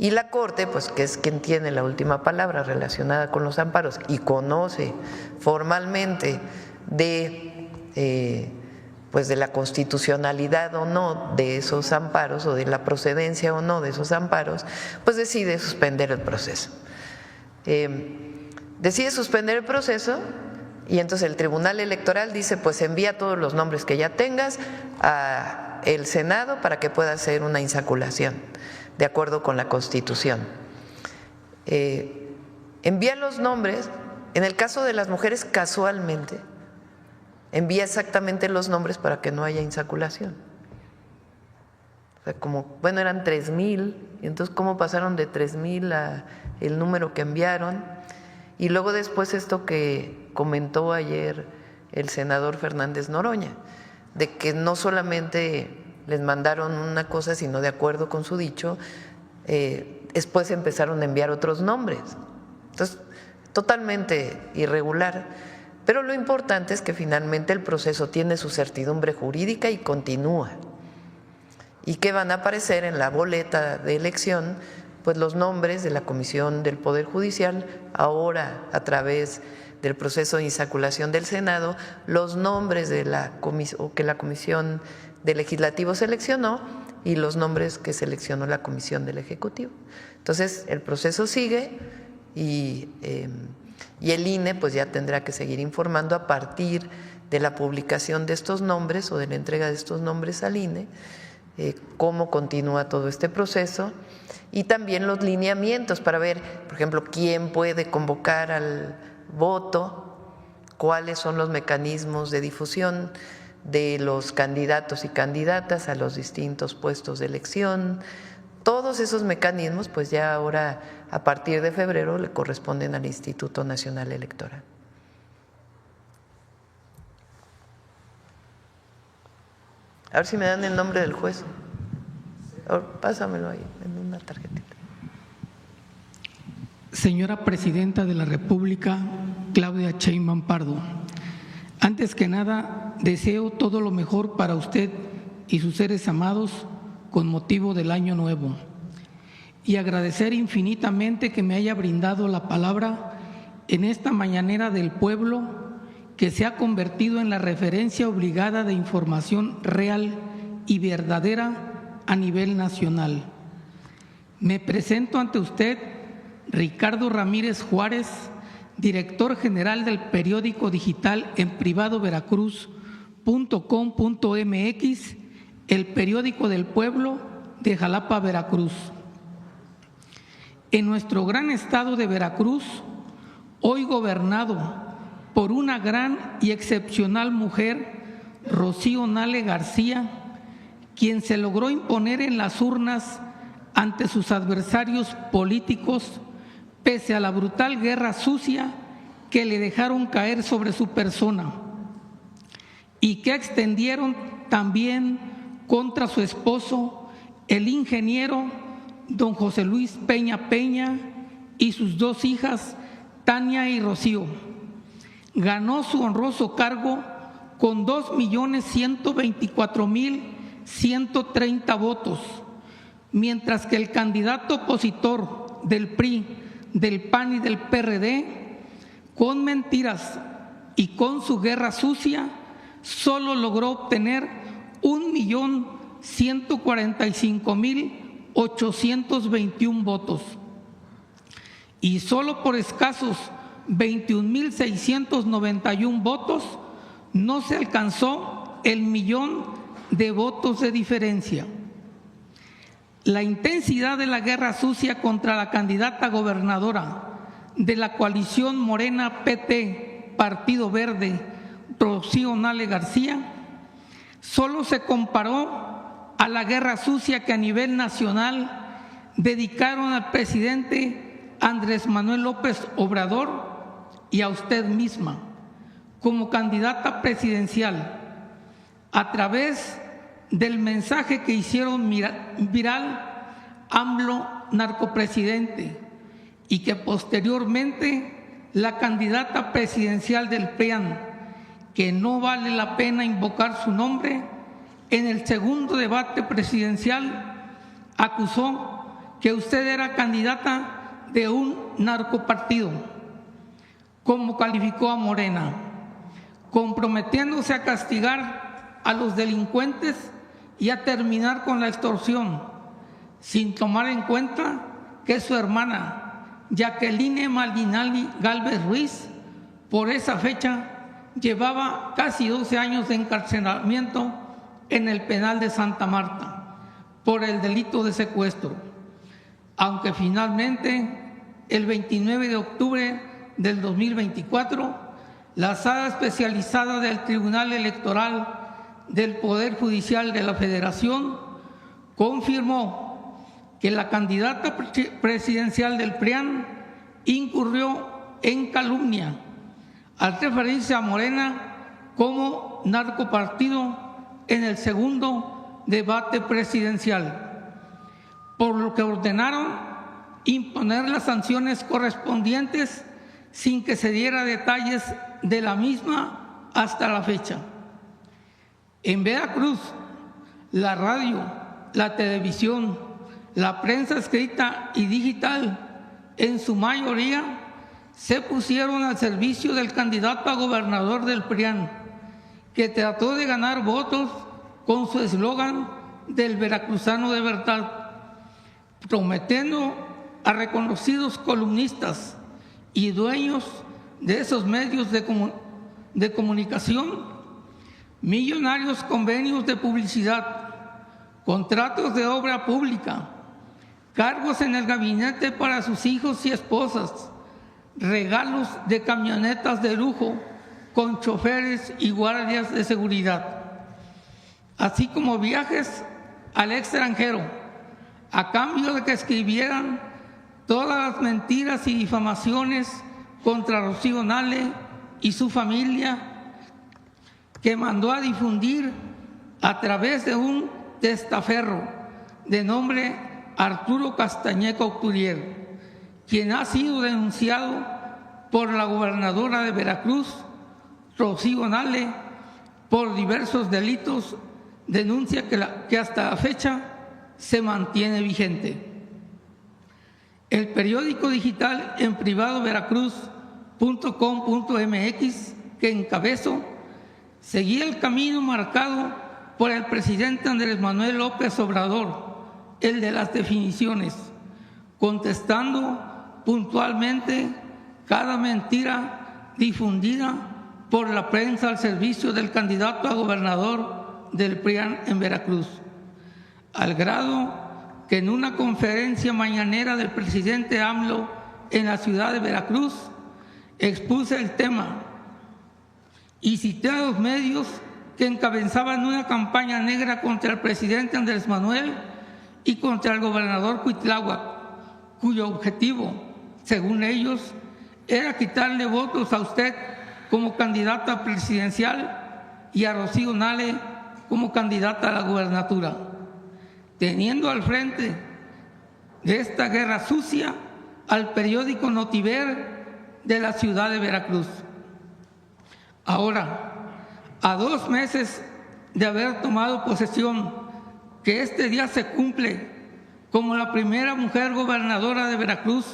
Y la Corte, pues que es quien tiene la última palabra relacionada con los amparos y conoce formalmente pues de la constitucionalidad o no de esos amparos o de la procedencia o no de esos amparos, pues decide suspender el proceso. Decide suspender el proceso y entonces el Tribunal Electoral dice, pues envía todos los nombres que ya tengas al Senado para que pueda hacer una insaculación de acuerdo con la Constitución. Envía los nombres, en el caso de las mujeres casualmente, envía exactamente los nombres para que no haya insaculación. O sea, como, bueno, eran 3,000, y entonces cómo pasaron de 3,000 a el número que enviaron. Y luego después esto que comentó ayer el senador Fernández Noroña, de que no solamente les mandaron una cosa, sino de acuerdo con su dicho, después empezaron a enviar otros nombres. Entonces, totalmente irregular. Pero lo importante es que finalmente el proceso tiene su certidumbre jurídica y continúa. Y que van a aparecer en la boleta de elección pues los nombres de la Comisión del Poder Judicial, ahora a través del proceso de insaculación del Senado, los nombres de que la Comisión del Legislativo seleccionó y los nombres que seleccionó la Comisión del Ejecutivo. Entonces, el proceso sigue y el INE pues ya tendrá que seguir informando a partir de la publicación de estos nombres o de la entrega de estos nombres al INE, cómo continúa todo este proceso y también los lineamientos para ver, por ejemplo, quién puede convocar al voto, cuáles son los mecanismos de difusión de los candidatos y candidatas a los distintos puestos de elección. Todos esos mecanismos, pues ya ahora a partir de febrero le corresponden al Instituto Nacional Electoral. A ver si me dan el nombre del juez. Pásamelo ahí en una tarjetita.
Señora Presidenta de la República, Claudia Sheinbaum Pardo, antes que nada deseo todo lo mejor para usted y sus seres amados con motivo del Año Nuevo y agradecer infinitamente que me haya brindado la palabra en esta mañanera del pueblo que se ha convertido en la referencia obligada de información real y verdadera a nivel nacional. Me presento ante usted, Ricardo Ramírez Juárez, director general del periódico digital en privado veracruz.com.mx, el periódico del pueblo de Jalapa, Veracruz. En nuestro gran estado de Veracruz, hoy gobernado por una gran y excepcional mujer, Rocío Nale García, quien se logró imponer en las urnas ante sus adversarios políticos, pese a la brutal guerra sucia que le dejaron caer sobre su persona y que extendieron también contra su esposo, el ingeniero don José Luis Peña Peña, y sus dos hijas, Tania y Rocío. Ganó su honroso cargo con 2.124.130 votos, mientras que el candidato opositor del PRI, del PAN y del PRD, con mentiras y con su guerra sucia, solo logró obtener 1.145.821 votos. Y solo por escasos 21.691 votos no se alcanzó el 1.000.000 de votos de diferencia. La intensidad de la guerra sucia contra la candidata gobernadora de la coalición Morena PT Partido Verde, Rocío Nale García, solo se comparó a la guerra sucia que a nivel nacional dedicaron al presidente Andrés Manuel López Obrador y a usted misma como candidata presidencial a través del mensaje que hicieron viral AMLO narcopresidente y que posteriormente la candidata presidencial del PRIAN, que no vale la pena invocar su nombre, en el segundo debate presidencial acusó que usted era candidata de un narcopartido, como calificó a Morena, comprometiéndose a castigar a los delincuentes y a terminar con la extorsión, sin tomar en cuenta que su hermana, Jacqueline Maldinali Gálvez Ruiz, por esa fecha llevaba casi 12 años de encarcelamiento en el penal de Santa Marta por el delito de secuestro, aunque finalmente el 29 de octubre del 2024 la Sala Especializada del Tribunal Electoral del Poder Judicial de la Federación confirmó que la candidata presidencial del PRIAN incurrió en calumnia al referirse a Morena como narcopartido en el segundo debate presidencial, por lo que ordenaron imponer las sanciones correspondientes sin que se diera detalles de la misma hasta la fecha. En Veracruz, la radio, la televisión, la prensa escrita y digital, en su mayoría, se pusieron al servicio del candidato a gobernador del PRIAN, que trató de ganar votos con su eslogan del veracruzano de verdad, prometiendo a reconocidos columnistas y dueños de esos medios de comunicación millonarios convenios de publicidad, contratos de obra pública, cargos en el gabinete para sus hijos y esposas, regalos de camionetas de lujo con choferes y guardias de seguridad, así como viajes al extranjero a cambio de que escribieran todas las mentiras y difamaciones contra Rocío Nale y su familia, que mandó a difundir a través de un testaferro de nombre Arturo Castañeca Octurier, quien ha sido denunciado por la gobernadora de Veracruz, Rocío Nale, por diversos delitos, denuncia que hasta la fecha se mantiene vigente. El periódico digital en privado veracruz.com.mx, que encabezo, seguía el camino marcado por el presidente Andrés Manuel López Obrador, el de las definiciones, contestando puntualmente cada mentira difundida por la prensa al servicio del candidato a gobernador del PRIAN en Veracruz, al grado que en una conferencia mañanera del presidente AMLO en la ciudad de Veracruz expuse el tema y cité a los medios que encabezaban una campaña negra contra el presidente Andrés Manuel y contra el gobernador Cuitláhuac, cuyo objetivo, según ellos, era quitarle votos a usted como candidata presidencial y a Rocío Nale como candidata a la gubernatura, teniendo al frente de esta guerra sucia al periódico Notiver de la ciudad de Veracruz. Ahora, a 2 meses de haber tomado posesión, que este día se cumple como la primera mujer gobernadora de Veracruz,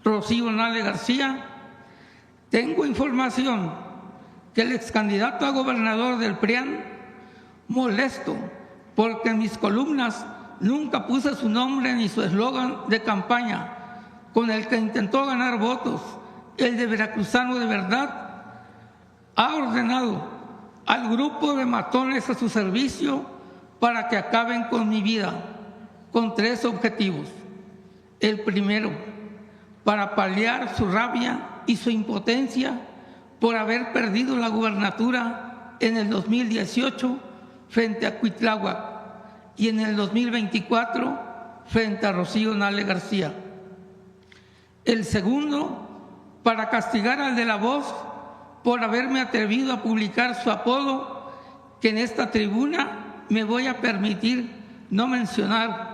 Rocío Nale García, tengo información que el ex candidato a gobernador del PRIAN, molesto porque en mis columnas nunca puse su nombre ni su eslogan de campaña con el que intentó ganar votos, el de veracruzano de verdad, ha ordenado al grupo de matones a su servicio para que acaben con mi vida, con 3 objetivos. El primero, para paliar su rabia y su impotencia por haber perdido la gubernatura en el 2018 frente a Cuitláhuac y en el 2024 frente a Rocío Nale García. El segundo, para castigar al de La Voz por haberme atrevido a publicar su apodo, que en esta tribuna me voy a permitir no mencionar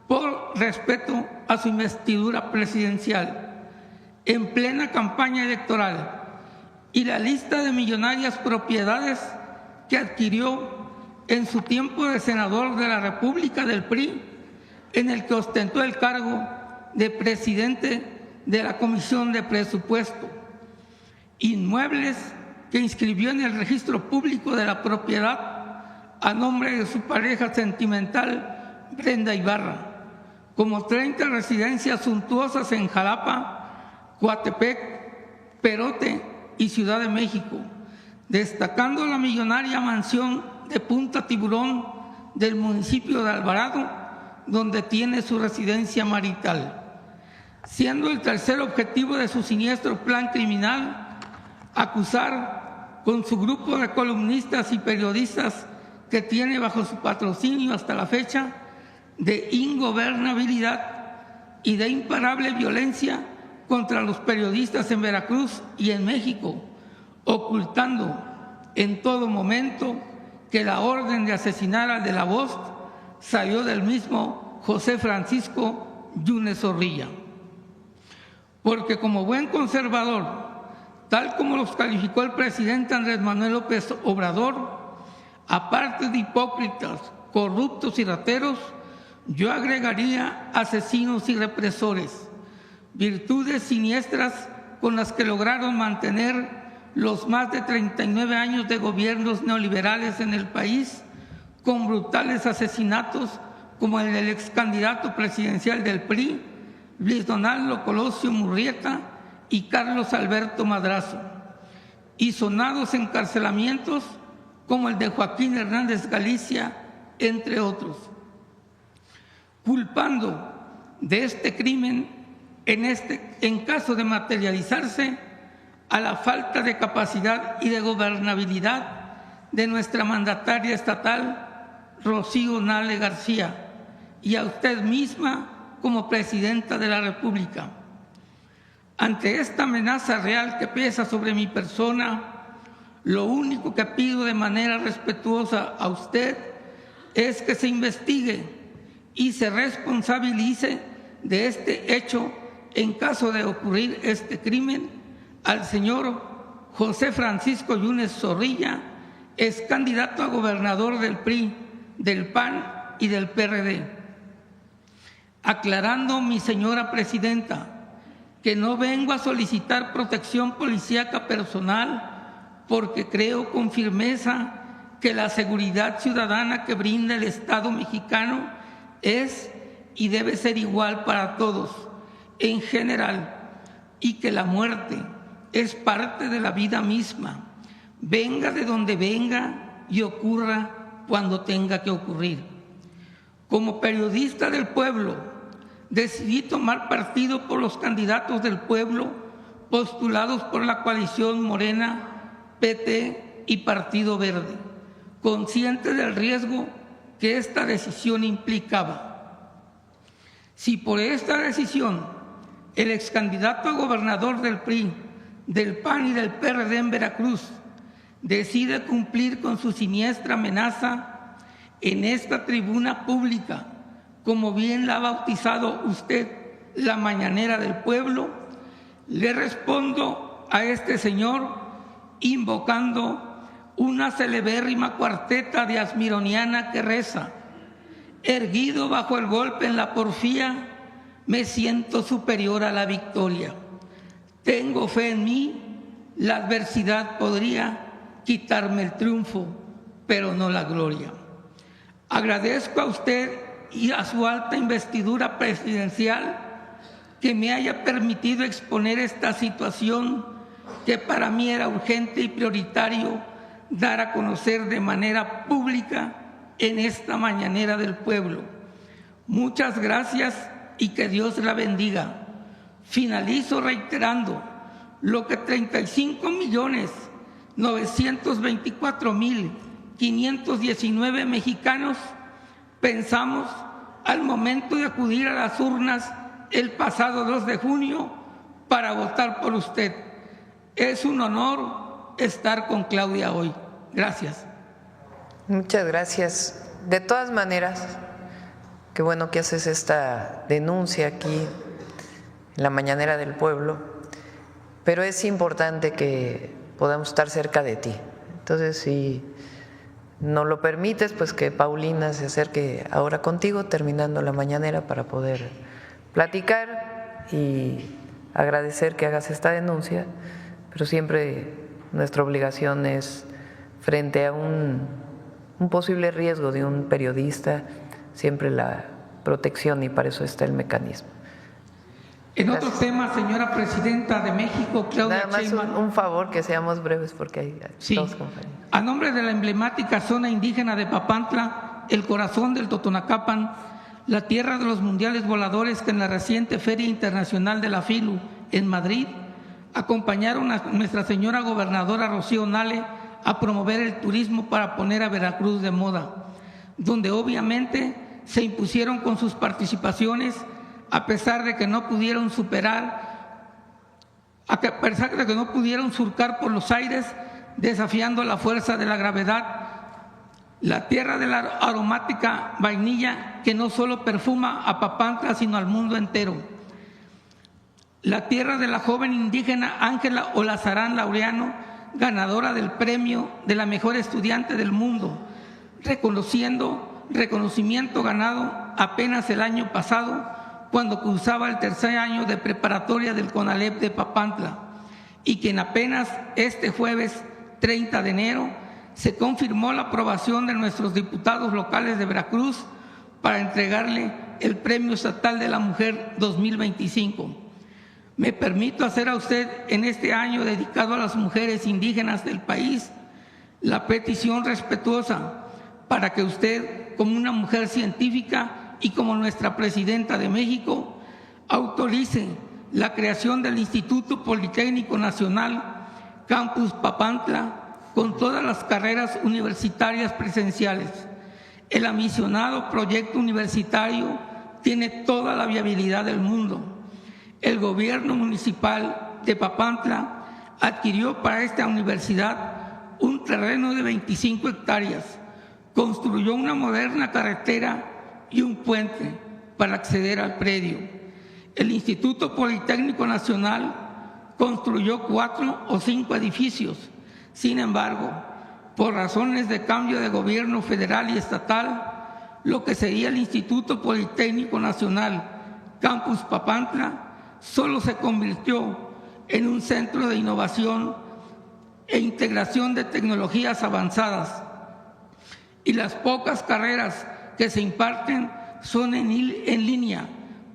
por respeto a su investidura presidencial en plena campaña electoral, y la lista de millonarias propiedades que adquirió en su tiempo de senador de la República del PRI, en el que ostentó el cargo de presidente de la Comisión de Presupuesto, inmuebles que inscribió en el registro público de la propiedad a nombre de su pareja sentimental Brenda Ibarra, como 30 residencias suntuosas en Jalapa, Coatepec, Perote y Ciudad de México, destacando la millonaria mansión de Punta Tiburón del municipio de Alvarado, donde tiene su residencia marital, siendo el tercer objetivo de su siniestro plan criminal acusar con su grupo de columnistas y periodistas que tiene bajo su patrocinio hasta la fecha de ingobernabilidad y de imparable violencia contra los periodistas en Veracruz y en México, ocultando en todo momento que la orden de asesinar al de la Voz salió del mismo José Francisco Yunes Zorrilla. Porque como buen conservador, tal como los calificó el presidente Andrés Manuel López Obrador, aparte de hipócritas, corruptos y rateros, yo agregaría asesinos y represores, virtudes siniestras con las que lograron mantener los más de 39 años de gobiernos neoliberales en el país, con brutales asesinatos como el del ex candidato presidencial del PRI, Luis Donaldo Colosio Murrieta y Carlos Alberto Madrazo, y sonados encarcelamientos como el de Joaquín Hernández Galicia, entre otros, culpando de este crimen, en caso de materializarse, a la falta de capacidad y de gobernabilidad de nuestra mandataria estatal, Rocío Nale García, y a usted misma como presidenta de la República. Ante esta amenaza real que pesa sobre mi persona, lo único que pido de manera respetuosa a usted es que se investigue y se responsabilice de este hecho en caso de ocurrir este crimen al señor José Francisco Yunes Zorrilla, ex candidato a gobernador del PRI, del PAN y del PRD. Aclarando, mi señora presidenta, que no vengo a solicitar protección policíaca personal porque creo con firmeza que la seguridad ciudadana que brinda el Estado mexicano es y debe ser igual para todos en general, y que la muerte es parte de la vida misma, venga de donde venga y ocurra cuando tenga que ocurrir. Como periodista del pueblo, decidí tomar partido por los candidatos del pueblo postulados por la coalición Morena, PT y Partido Verde, consciente del riesgo que esta decisión implicaba. Si por esta decisión el ex candidato a gobernador del PRI, del PAN y del PRD en Veracruz decide cumplir con su siniestra amenaza en esta tribuna pública, como bien la ha bautizado usted, la mañanera del pueblo, le respondo a este señor invocando una celebérrima cuarteta de Asmironiana que reza: erguido bajo el golpe en la porfía, me siento superior a la victoria. Tengo fe en mí, la adversidad podría quitarme el triunfo, pero no la gloria. Agradezco a usted y a su alta investidura presidencial que me haya permitido exponer esta situación que para mí era urgente y prioritario dar a conocer de manera pública en esta mañanera del pueblo. Muchas gracias y que Dios la bendiga. Finalizo reiterando lo que 35.924.519 mexicanos pensamos al momento de acudir a las urnas el pasado 2 de junio para votar por usted. Es un honor estar con Claudia hoy. Gracias.
Muchas gracias. De todas maneras, qué bueno que haces esta denuncia aquí en la mañanera del pueblo, pero es importante que podamos estar cerca de ti. Entonces, si nos lo permites, pues que Paulina se acerque ahora contigo, terminando la mañanera, para poder platicar y agradecer que hagas esta denuncia, pero siempre nuestra obligación es, frente a un posible riesgo de un periodista, siempre la protección, y para eso está el mecanismo.
En otro tema, señora presidenta de México, Claudia Sheinbaum.
Nada más un favor, que seamos breves porque hay dos compañeros.
A nombre de la emblemática zona indígena de Papantla, el corazón del Totonacapan, la tierra de los mundiales voladores que en la reciente Feria Internacional de la FILU en Madrid acompañaron a nuestra señora gobernadora Rocío Nale a promover el turismo para poner a Veracruz de moda, donde obviamente se impusieron con sus participaciones, a pesar de que no pudieron surcar por los aires, desafiando la fuerza de la gravedad. La tierra de la aromática vainilla, que no solo perfuma a Papantla, sino al mundo entero. La tierra de la joven indígena Ángela Olazarán Laureano, ganadora del premio de la mejor estudiante del mundo, reconocimiento ganado apenas el año pasado, cuando cursaba el tercer año de preparatoria del CONALEP de Papantla, y quien apenas este jueves 30 de enero se confirmó la aprobación de nuestros diputados locales de Veracruz para entregarle el Premio Estatal de la Mujer 2025. Me permito hacer a usted, en este año dedicado a las mujeres indígenas del país, la petición respetuosa para que usted, como una mujer científica y como nuestra presidenta de México, autorice la creación del Instituto Politécnico Nacional Campus Papantla con todas las carreras universitarias presenciales. El ambicionado proyecto universitario tiene toda la viabilidad del mundo. El gobierno municipal de Papantla adquirió para esta universidad un terreno de 25 hectáreas, construyó una moderna carretera y un puente para acceder al predio. El Instituto Politécnico Nacional construyó 4 o 5 edificios. Sin embargo, por razones de cambio de gobierno federal y estatal, lo que sería el Instituto Politécnico Nacional Campus Papantla solo se convirtió en un centro de innovación e integración de tecnologías avanzadas, y las pocas carreras que se imparten son en línea,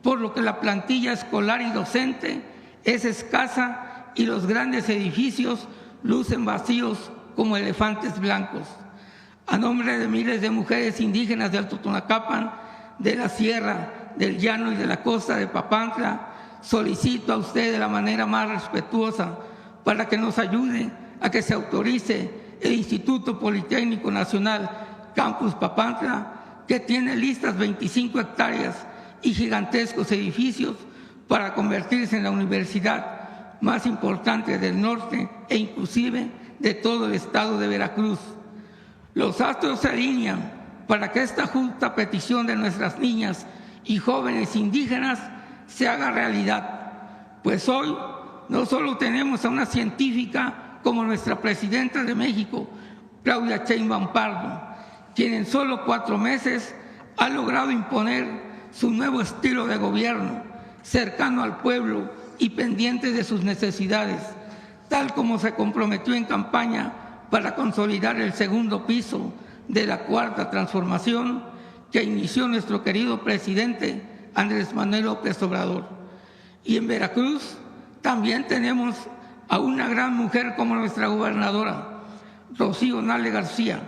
por lo que la plantilla escolar y docente es escasa y los grandes edificios lucen vacíos como elefantes blancos. A nombre de miles de mujeres indígenas de Alto Tonacapan, de la Sierra, del Llano y de la costa de Papantla, solicito a usted de la manera más respetuosa para que nos ayude a que se autorice el Instituto Politécnico Nacional Campus Papantla, que tiene listas 25 hectáreas y gigantescos edificios para convertirse en la universidad más importante del norte e inclusive de todo el estado de Veracruz. Los astros se alinean para que esta justa petición de nuestras niñas y jóvenes indígenas se haga realidad, pues hoy no solo tenemos a una científica como nuestra presidenta de México, Claudia Sheinbaum Pardo, quien en solo 4 meses ha logrado imponer su nuevo estilo de gobierno, cercano al pueblo y pendiente de sus necesidades, tal como se comprometió en campaña para consolidar el segundo piso de la Cuarta Transformación que inició nuestro querido presidente Andrés Manuel López Obrador. Y en Veracruz también tenemos a una gran mujer como nuestra gobernadora, Rocío Nale García,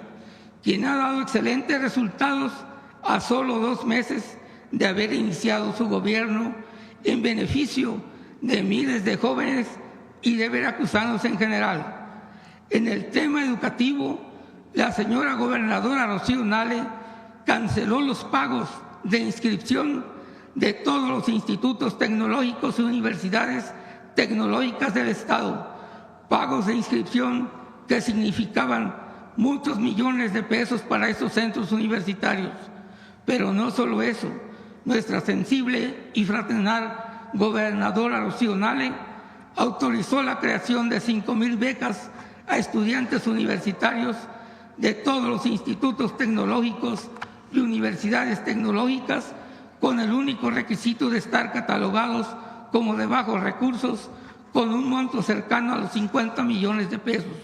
quien ha dado excelentes resultados a solo 2 meses de haber iniciado su gobierno en beneficio de miles de jóvenes y de veracruzanos en general. En el tema educativo, la señora gobernadora Rocío Nale canceló los pagos de inscripción de todos los institutos tecnológicos y universidades tecnológicas del Estado, pagos de inscripción que significaban muchos millones de pesos para esos centros universitarios. Pero no solo eso, nuestra sensible y fraternal gobernadora Rocío Nale autorizó la creación de 5,000 becas a estudiantes universitarios de todos los institutos tecnológicos y universidades tecnológicas, con el único requisito de estar catalogados como de bajos recursos, con un monto cercano a los 50 millones de pesos.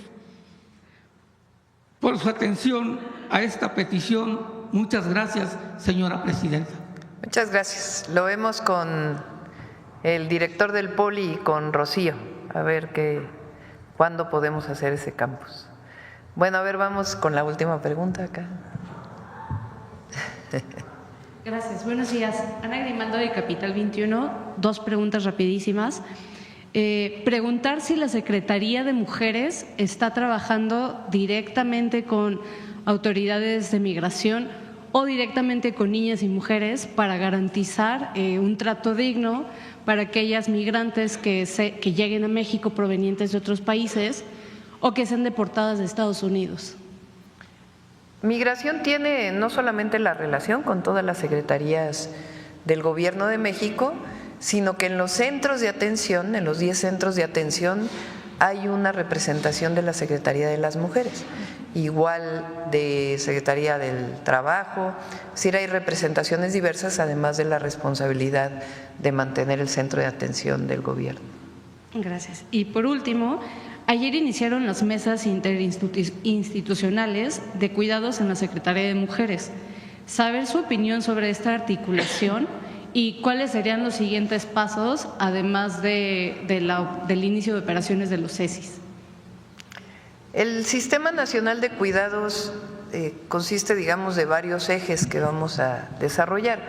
Por su atención a esta petición, muchas gracias, señora presidenta.
Muchas gracias. Lo vemos con el director del Poli y con Rocío, a ver cuándo podemos hacer ese campus. Bueno, a ver, vamos con la última pregunta acá.
Gracias, buenos días. Ana Grimaldo de Capital 21, 2 preguntas rapidísimas. Preguntar si la Secretaría de Mujeres está trabajando directamente con autoridades de migración o directamente con niñas y mujeres para garantizar un trato digno para aquellas migrantes que lleguen a México provenientes de otros países o que sean deportadas de Estados Unidos?
Migración tiene no solamente la relación con todas las secretarías del Gobierno de México, sino que en los centros de atención, en los 10 centros de atención, hay una representación de la Secretaría de las Mujeres, igual de Secretaría del Trabajo, es decir, hay representaciones diversas, además de la responsabilidad de mantener el centro de atención del Gobierno.
Gracias. Y por último, ayer iniciaron las mesas interinstitucionales de cuidados en la Secretaría de Mujeres. Saber su opinión sobre esta articulación y cuáles serían los siguientes pasos, además del inicio de operaciones de los CESIS.
El Sistema Nacional de Cuidados consiste, digamos, de varios ejes que vamos a desarrollar.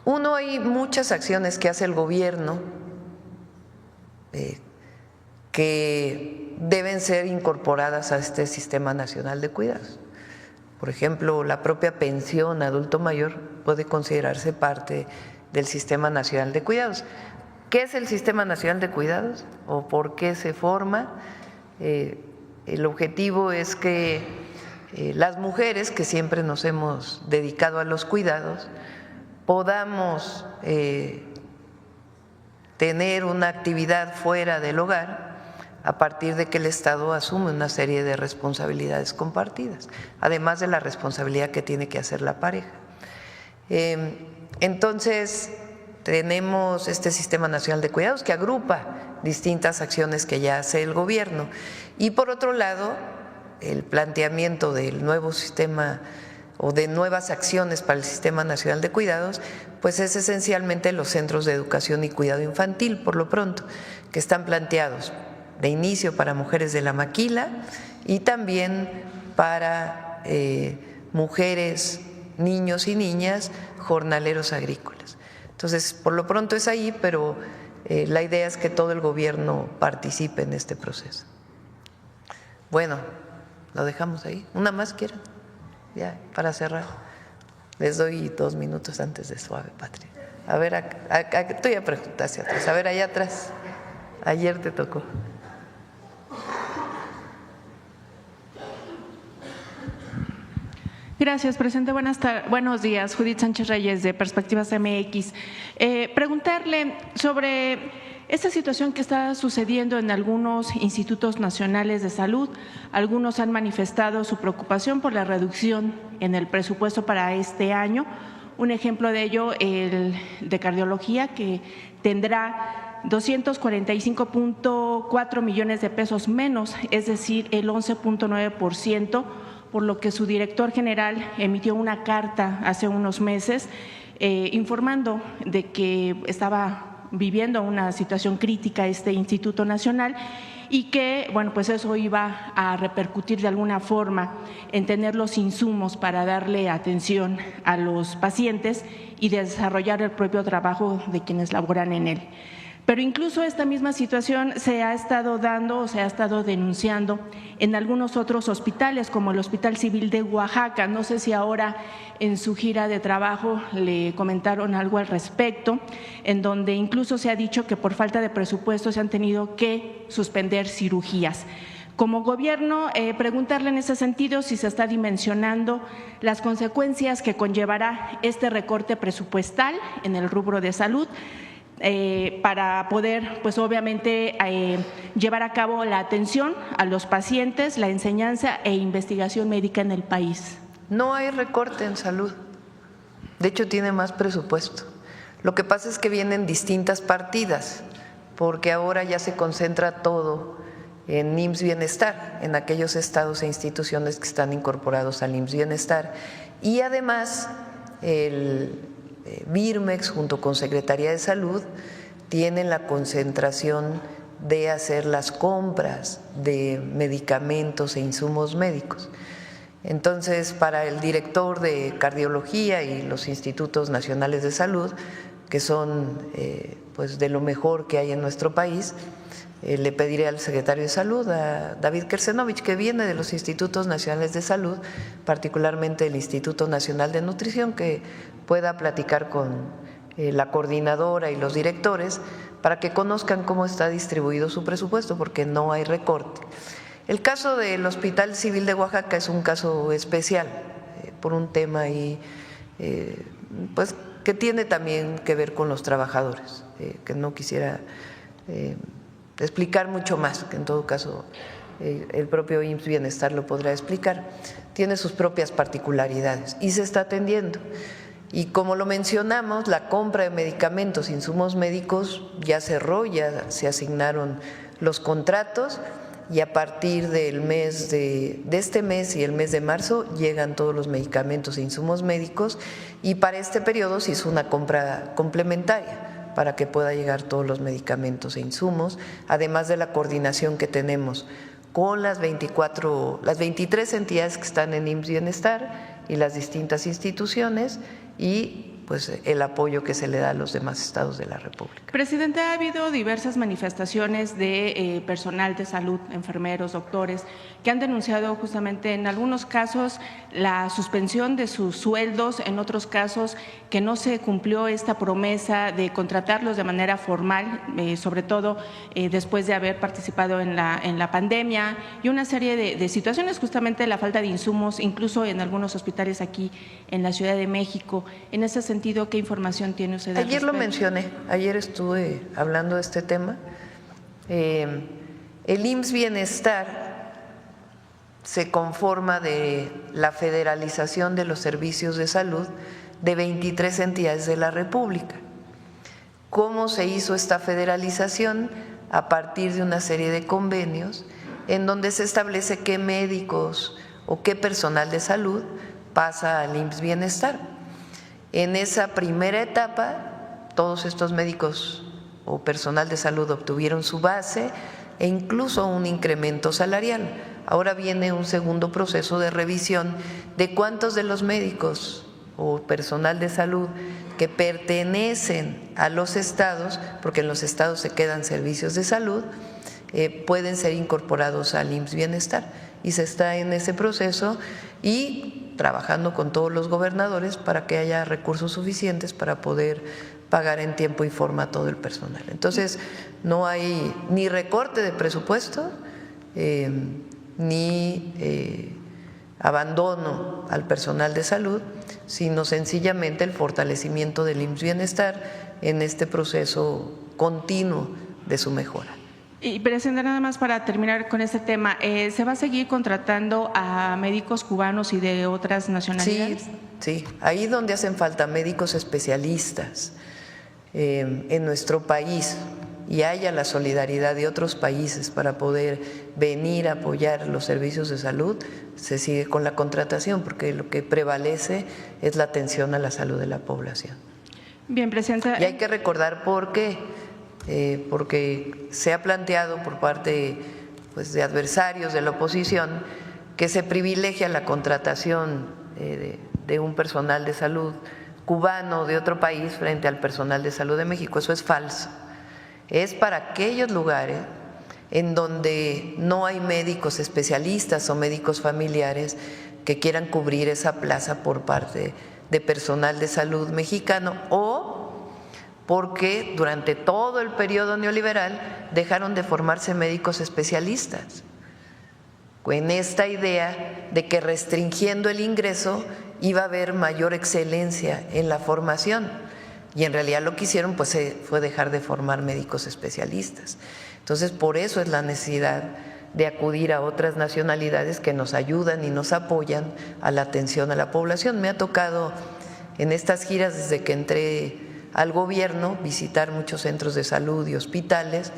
Uno, hay muchas acciones que hace el gobierno que deben ser incorporadas a este Sistema Nacional de Cuidados. Por ejemplo, la propia pensión adulto mayor puede considerarse parte del Sistema Nacional de Cuidados. ¿Qué es el Sistema Nacional de Cuidados o por qué se forma? El objetivo es que las mujeres que siempre nos hemos dedicado a los cuidados podamos tener una actividad fuera del hogar a partir de que el Estado asume una serie de responsabilidades compartidas, además de la responsabilidad que tiene que hacer la pareja. Entonces, tenemos este Sistema Nacional de Cuidados que agrupa distintas acciones que ya hace el gobierno y, por otro lado, el planteamiento del nuevo sistema o de nuevas acciones para el Sistema Nacional de Cuidados, pues es esencialmente los centros de educación y cuidado infantil, por lo pronto, que están planteados de inicio para mujeres de la maquila y también para mujeres, niños y niñas jornaleros agrícolas. Entonces, por lo pronto es ahí, pero la idea es que todo el gobierno participe en este proceso. Bueno, lo dejamos ahí. ¿Una más quieren? Ya, para cerrar. Les doy 2 minutos antes de Suave Patria. A ver, tú ya preguntaste atrás. A ver, allá atrás. Ayer te tocó.
Gracias, presidente. Buenos días. Judith Sánchez Reyes, de Perspectivas MX. Preguntarle sobre esta situación que está sucediendo en algunos institutos nacionales de salud. Algunos han manifestado su preocupación por la reducción en el presupuesto para este año. Un ejemplo de ello, el de cardiología, que tendrá 245.4 millones de pesos menos, es decir, el 11.9%, por lo que su director general emitió una carta hace unos meses informando de que estaba viviendo una situación crítica este Instituto Nacional y que, bueno, pues eso iba a repercutir de alguna forma en tener los insumos para darle atención a los pacientes y desarrollar el propio trabajo de quienes laboran en él. Pero incluso esta misma situación se ha estado dando o se ha estado denunciando en algunos otros hospitales, como el Hospital Civil de Oaxaca. No sé si ahora en su gira de trabajo le comentaron algo al respecto, en donde incluso se ha dicho que por falta de presupuesto se han tenido que suspender cirugías. Como gobierno, preguntarle en ese sentido si se está dimensionando las consecuencias que conllevará este recorte presupuestal en el rubro de salud, para poder, pues obviamente, llevar a cabo la atención a los pacientes, la enseñanza e investigación médica en el país.
No hay recorte en salud, de hecho tiene más presupuesto. Lo que pasa es que vienen distintas partidas, porque ahora ya se concentra todo en IMSS Bienestar, en aquellos estados e instituciones que están incorporados al IMSS Bienestar. Y además, el Birmex junto con Secretaría de Salud tienen la concentración de hacer las compras de medicamentos e insumos médicos. Entonces, para el director de cardiología y los institutos nacionales de salud, que son pues de lo mejor que hay en nuestro país. Le pediré al secretario de Salud, a David Kersenovich, que viene de los Institutos Nacionales de Salud, particularmente el Instituto Nacional de Nutrición, que pueda platicar con la coordinadora y los directores para que conozcan cómo está distribuido su presupuesto, porque no hay recorte. El caso del Hospital Civil de Oaxaca es un caso especial, por un tema ahí, pues que tiene también que ver con los trabajadores, que no quisiera explicar mucho más, que en todo caso el propio IMSS Bienestar lo podrá explicar. Tiene sus propias particularidades y se está atendiendo. Y como lo mencionamos, la compra de medicamentos, insumos médicos ya cerró, ya se asignaron los contratos y a partir del mes de este mes y el mes de marzo llegan todos los medicamentos e insumos médicos, y para este periodo se hizo una compra complementaria para que pueda llegar todos los medicamentos e insumos, además de la coordinación que tenemos con las 23 entidades que están en IMSS Bienestar y las distintas instituciones, y pues el apoyo que se le da a los demás estados de la República.
Presidente, ha habido diversas manifestaciones de personal de salud, enfermeros, doctores, que han denunciado justamente en algunos casos la suspensión de sus sueldos, en otros casos que no se cumplió esta promesa de contratarlos de manera formal, sobre todo después de haber participado en la pandemia, y una serie de situaciones, justamente la falta de insumos, incluso en algunos hospitales aquí en la Ciudad de México. En ese sentido, ¿qué información tiene usted?
Ayer lo mencioné, ayer estuve hablando de este tema. El IMSS Bienestar se conforma de la federalización de los servicios de salud de 23 entidades de la República. ¿Cómo se hizo esta federalización? A partir de una serie de convenios en donde se establece qué médicos o qué personal de salud pasa al IMSS Bienestar. En esa primera etapa, todos estos médicos o personal de salud obtuvieron su base e incluso un incremento salarial. Ahora viene un segundo proceso de revisión de cuántos de los médicos o personal de salud que pertenecen a los estados, porque en los estados se quedan servicios de salud, pueden ser incorporados al IMSS Bienestar. Y se está en ese proceso y trabajando con todos los gobernadores para que haya recursos suficientes para poder pagar en tiempo y forma a todo el personal. Entonces, no hay ni recorte de presupuesto, ni abandono al personal de salud, sino sencillamente el fortalecimiento del IMSS Bienestar en este proceso continuo de su mejora.
Y, presidente, nada más para terminar con este tema, ¿se va a seguir contratando a médicos cubanos y de otras nacionalidades?
Sí, ahí donde hacen falta médicos especialistas en nuestro país y haya la solidaridad de otros países para poder venir a apoyar los servicios de salud, se sigue con la contratación, porque lo que prevalece es la atención a la salud de la población.
Bien, presidenta.
Y hay que recordar por qué. Porque se ha planteado por parte pues, de adversarios de la oposición que se privilegia la contratación de un personal de salud cubano de otro país frente al personal de salud de México. Eso es falso. Es para aquellos lugares en donde no hay médicos especialistas o médicos familiares que quieran cubrir esa plaza por parte de personal de salud mexicano, o porque durante todo el periodo neoliberal dejaron de formarse médicos especialistas, en esta idea de que restringiendo el ingreso iba a haber mayor excelencia en la formación, y en realidad lo que hicieron pues fue dejar de formar médicos especialistas. Entonces, por eso es la necesidad de acudir a otras nacionalidades que nos ayudan y nos apoyan a la atención a la población. Me ha tocado en estas giras, desde que entré al gobierno, visitar muchos centros de salud y hospitales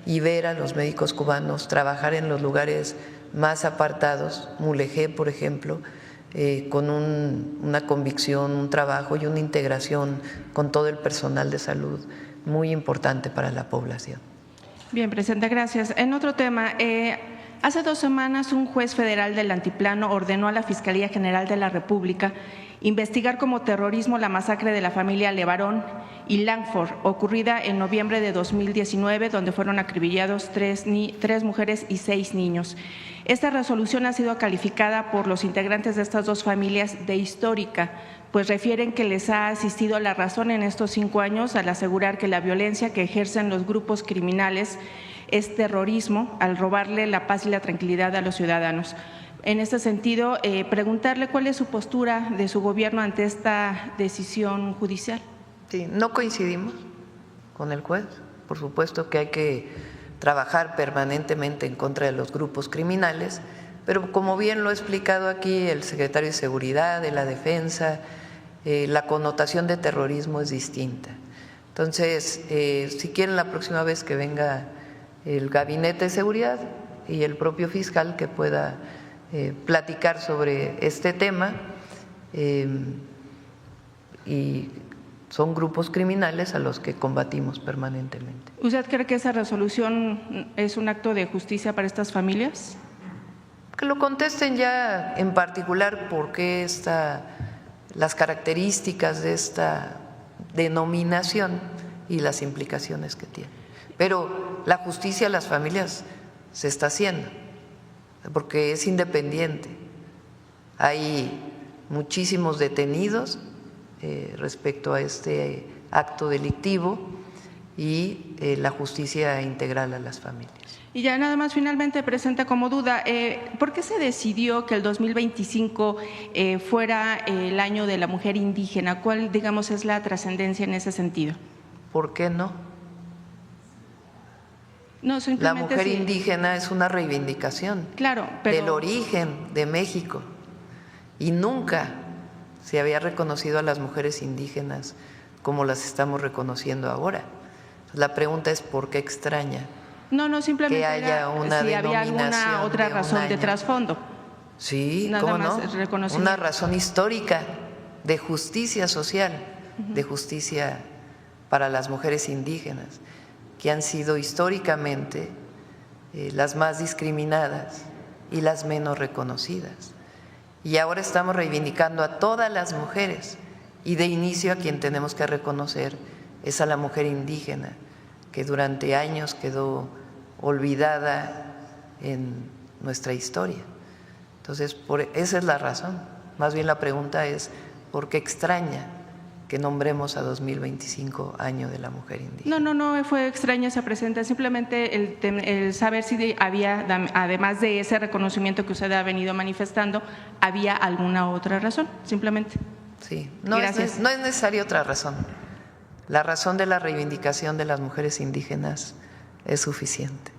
y ver a los médicos cubanos trabajar en los lugares más apartados, Mulegé, por ejemplo, con una convicción, un trabajo y una integración con todo el personal de salud muy importante para la población.
Bien, presidenta, gracias. En otro tema, hace 2 semanas un juez federal del Altiplano ordenó a la Fiscalía General de la República investigar como terrorismo la masacre de la familia Levarón y Langford, ocurrida en noviembre de 2019, donde fueron acribillados 3 mujeres y 6 niños. Esta resolución ha sido calificada por los integrantes de estas dos familias de histórica, pues refieren que les ha asistido la razón en estos 5 años al asegurar que la violencia que ejercen los grupos criminales es terrorismo al robarle la paz y la tranquilidad a los ciudadanos. En este sentido, preguntarle cuál es su postura de su gobierno ante esta decisión judicial.
Sí, no coincidimos con el juez. Por supuesto que hay que trabajar permanentemente en contra de los grupos criminales, pero como bien lo ha explicado aquí el secretario de Seguridad, de la Defensa, la connotación de terrorismo es distinta. Entonces, si quieren la próxima vez que venga el Gabinete de Seguridad y el propio fiscal que pueda platicar sobre este tema, y son grupos criminales a los que combatimos permanentemente.
¿Usted cree que esa resolución es un acto de justicia para estas familias?
Que lo contesten ya en particular por qué las características de esta denominación y las implicaciones que tiene. Pero la justicia a las familias se está haciendo, porque es independiente. Hay muchísimos detenidos respecto a este acto delictivo y la justicia integral a las familias.
Y ya nada más finalmente presenta como duda, ¿por qué se decidió que el 2025 fuera el año de la mujer indígena? ¿Cuál, digamos, es la trascendencia en ese sentido?
¿Por qué no?
No,
la mujer indígena es una reivindicación,
claro,
del origen de México, y nunca se había reconocido a las mujeres indígenas como las estamos reconociendo ahora. La pregunta es ¿por qué extraña?
No, simplemente
que haya una
si había alguna otra razón de trasfondo.
Sí,
nada
¿cómo no? Una razón histórica de justicia social, de justicia para las mujeres indígenas, que han sido históricamente las más discriminadas y las menos reconocidas. Y ahora estamos reivindicando a todas las mujeres, y de inicio a quien tenemos que reconocer es a la mujer indígena, que durante años quedó olvidada en nuestra historia. Entonces, esa es la razón. Más bien la pregunta es ¿por qué extraña que nombremos a 2025 año de la mujer indígena?
No fue extraña esa presencia, simplemente el saber si había, además de ese reconocimiento que usted ha venido manifestando, había alguna otra razón, simplemente.
Sí, no es necesaria otra razón. La razón de la reivindicación de las mujeres indígenas es suficiente.